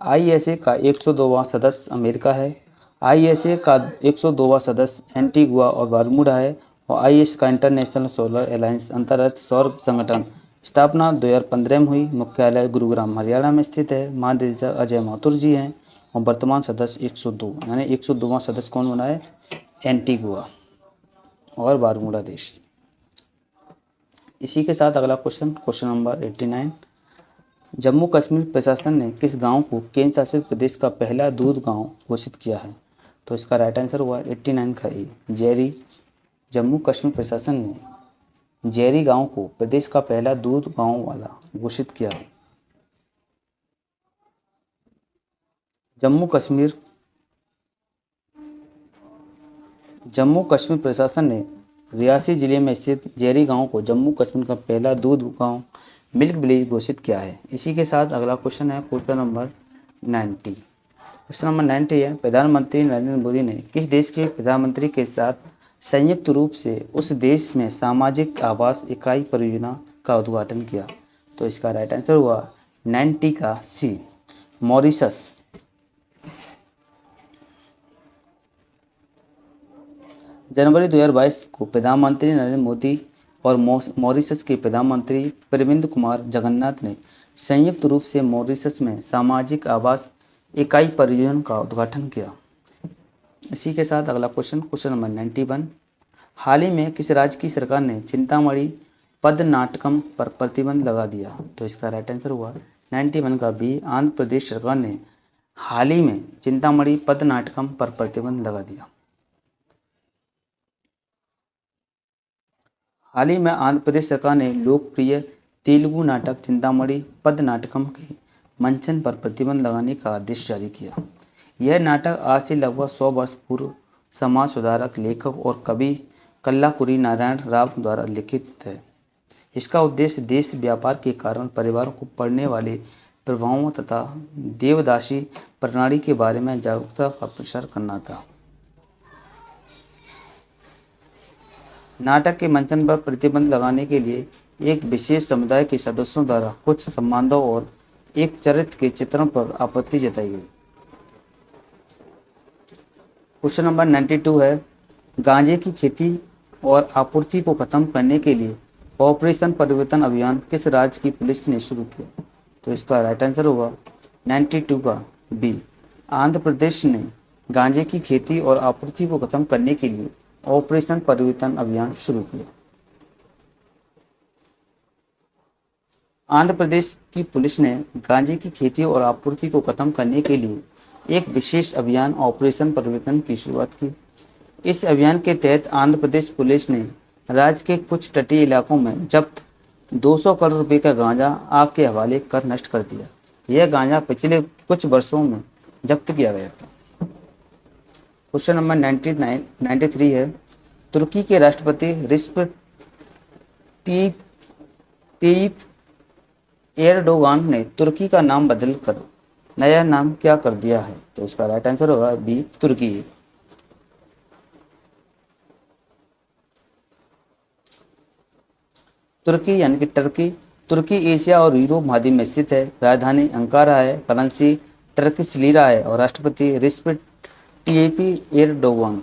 ISA का 102वां सदस्य अमेरिका है। ISA का 102वां सदस्य एंटीगुआ और बारमूडा है और ISA का इंटरनेशनल सोलर अलायंस अंतर्राष्ट्रीय सौर संगठन स्थापना 2015 में हुई। मुख्यालय गुरुग्राम हरियाणा में स्थित है। महानिदेशक अजय माथुर जी हैं और वर्तमान सदस्य 102, यानी 102वां सदस्य कौन बना है? एंटीगुआ और बारमूडा देश। इसी के साथ अगला क्वेश्चन नंबर 89, जम्मू कश्मीर प्रशासन ने किस गांव को केंद्र शासित प्रदेश का पहला दूध गांव घोषित किया है? तो इसका राइट आंसर हुआ 89 का ए, जेरी। जम्मू कश्मीर प्रशासन ने जेरी गांव को प्रदेश का पहला दूध गांव वाला घोषित किया है। जम्मू कश्मीर प्रशासन ने रियासी जिले में स्थित जेरी गांव को जम्मू कश्मीर का पहला दूध गांव मिल्क विलेज घोषित किया है। इसी के साथ अगला क्वेश्चन है क्वेश्चन नंबर 90 है, प्रधानमंत्री नरेंद्र मोदी ने किस देश के प्रधानमंत्री के साथ संयुक्त रूप से उस देश में सामाजिक आवास इकाई परियोजना का उद्घाटन किया? तो इसका राइट आंसर हुआ 90 का सी, मॉरिशस। जनवरी 2022 को प्रधानमंत्री नरेंद्र मोदी और मॉरिशस के प्रधानमंत्री प्रविंद कुमार जगन्नाथ ने संयुक्त रूप से मॉरिशस में सामाजिक आवास इकाई परियोजना का उद्घाटन किया। इसी के साथ अगला क्वेश्चन नंबर 91, हाल ही में किस राज्य की सरकार ने चिंतामणि पदनाटकम पर प्रतिबंध लगा दिया? तो इसका राइट आंसर हुआ 91 का बी, आंध्र प्रदेश सरकार ने हाल ही में चिंतामणि पदनाटकम पर प्रतिबंध लगा दिया। हाल ही में आंध्र प्रदेश सरकार ने लोकप्रिय तेलुगु नाटक चिंतामणि पद्मनाटकम के मंचन पर प्रतिबंध लगाने का आदेश जारी किया। यह नाटक आज से लगभग 100 वर्ष पूर्व समाज सुधारक, लेखक और कवि कल्लाकुरी नारायण राव द्वारा लिखित है। इसका उद्देश्य देश व्यापार के कारण परिवारों को पड़ने वाले प्रभावों तथा देवदासी प्रणाली के बारे में जागरूकता का प्रसार करना था। नाटक के मंचन पर प्रतिबंध लगाने के लिए एक विशेष समुदाय के सदस्यों द्वारा कुछ संवादों और एक चरित्र के चित्रण पर आपत्ति जताई गई। क्वेश्चन नंबर 92 है, गांजे की खेती और आपूर्ति को खत्म करने के लिए ऑपरेशन परिवर्तन अभियान किस राज्य की पुलिस ने शुरू किया? तो इसका राइट आंसर होगा 92 का बी, आंध्र प्रदेश ने गांजे की खेती और आपूर्ति को खत्म करने के लिए ऑपरेशन परिवर्तन अभियान शुरू किया। आंध्र प्रदेश की पुलिस ने गांजे की खेती और आपूर्ति को खत्म करने के लिए एक विशेष अभियान ऑपरेशन परिवर्तन की शुरुआत की। इस अभियान के तहत आंध्र प्रदेश पुलिस ने राज्य के कुछ तटीय इलाकों में जब्त 200 करोड़ रुपए का गांजा आग के हवाले कर नष्ट कर दिया। यह गांजा पिछले कुछ वर्षों में जब्त किया गया था। क्वेश्चन नंबर 93 है, तुर्की के राष्ट्रपति रिसेप तायिप एर्दोगान ने तुर्की का नाम बदलकर नया नाम क्या कर दिया है? तो इसका राइट आंसर होगा बी, तुर्की। तुर्की यानी कि टर्की। तुर्की एशिया और यूरोप महाद्वीप में स्थित है। राजधानी अंकारा है, करेंसी टर्किश लीरा है और राष्ट्रपति रिसेप तायिप एर्दोगान।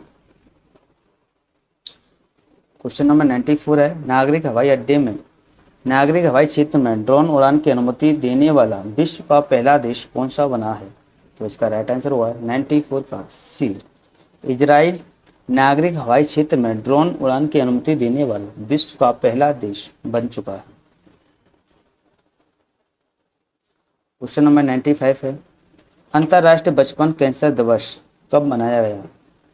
क्वेश्चन नंबर 94 है, नागरिक हवाई क्षेत्र में ड्रोन उड़ान की अनुमति देने वाला विश्व का पहला देश कौन सा बना है? तो इसका राइट आंसर हुआ 94 का सी, इजराइल नागरिक हवाई क्षेत्र में ड्रोन उड़ान की अनुमति देने वाला विश्व का पहला देश बन चुका है। क्वेश्चन नंबर 95 है, अंतर्राष्ट्रीय बचपन कैंसर दिवस कब मनाया गया?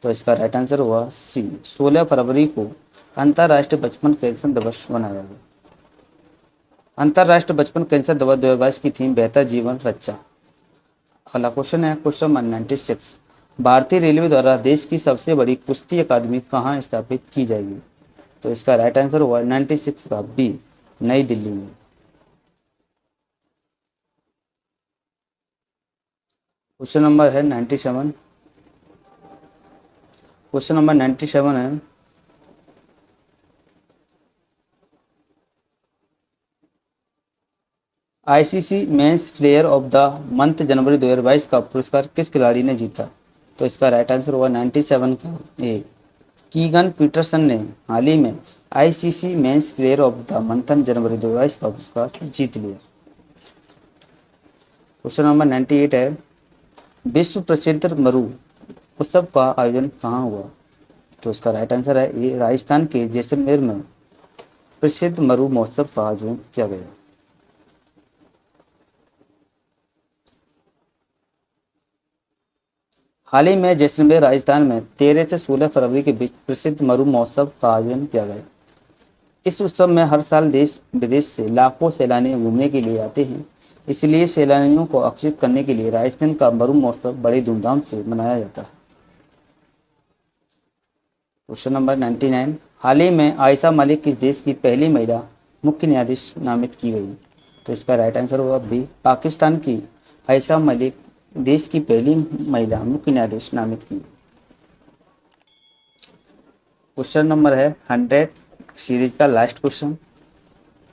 तो इसका राइट आंसर हुआ सी, 16 फरवरी को अंतर्राष्ट्रीय बचपन कैंसर दिवस मनाया गया। अंतर्राष्ट्रीय बचपन कैंसर दिवस 2022 की थीम बेहतर जीवन रक्षा। अगला क्वेश्चन है क्वेश्चन नंबर 96, भारतीय रेलवे द्वारा देश की सबसे बड़ी कुश्ती अकादमी कहाँ स्थापित की जाएगी? तो इसका राइट आंसर हुआ 96 का बी, नई दिल्ली में। क्वेश्चन नंबर है 97। क्वेश्चन नंबर 97 है, ICC men's player of the month जनवरी 2022 का पुरस्कार किस खिलाड़ी ने जीता? तो इसका राइट आंसर हुआ 97 का ए, कीगन पीटरसन ने हाल ही में ICC men's player of the month जनवरी 2022 का पुरस्कार जीत लिया। क्वेश्चन नंबर 98 है, विश्व प्रसिद्ध मरु उत्सव का आयोजन कहाँ हुआ? तो इसका राइट आंसर है ये, राजस्थान के जैसलमेर में प्रसिद्ध मरु महोत्सव का आयोजन किया गया। हाल ही में जैसलमेर राजस्थान में 13 से 16 फरवरी के बीच प्रसिद्ध मरु महोत्सव का आयोजन किया गया। इस उत्सव में हर साल देश विदेश से लाखों सैलानी घूमने के लिए आते हैं। इसलिए सैलानियों को आकर्षित करने के लिए राजस्थान का मरु महोत्सव बड़ी धूमधाम से मनाया जाता है। क्वेश्चन नंबर 99, हाल ही में आयशा मलिक किस देश की पहली महिला मुख्य न्यायाधीश नामित की गई? तो इसका राइट आंसर होगा बी, पाकिस्तान की आयशा मलिक देश की पहली महिला मुख्य न्यायाधीश नामित की। क्वेश्चन नंबर है 100 सीरीज का लास्ट क्वेश्चन,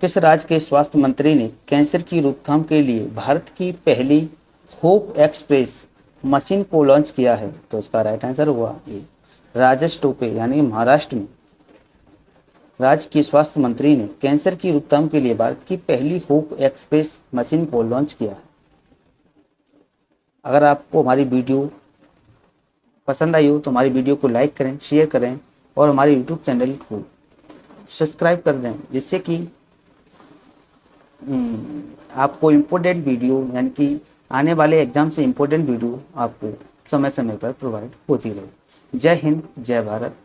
किस राज्य के स्वास्थ्य मंत्री ने कैंसर की रोकथाम के लिए भारत की पहली होप एक्सप्रेस मशीन को लॉन्च किया है? तो इसका राइट आंसर हुआ ए, राजेश टोपे यानी कि महाराष्ट्र में राज्य के स्वास्थ्य मंत्री ने कैंसर की रोकथाम के लिए भारत की पहली होप एक्सप्रेस मशीन को लॉन्च किया है। अगर आपको हमारी वीडियो पसंद आई हो तो हमारी वीडियो को लाइक करें, शेयर करें और हमारे यूट्यूब चैनल को सब्सक्राइब कर दें, जिससे कि आपको इम्पोर्टेंट वीडियो यानी कि आने वाले एग्जाम से इम्पोर्टेंट वीडियो आपको समय समय पर प्रोवाइड होती रहे। जय हिंद, जय भारत।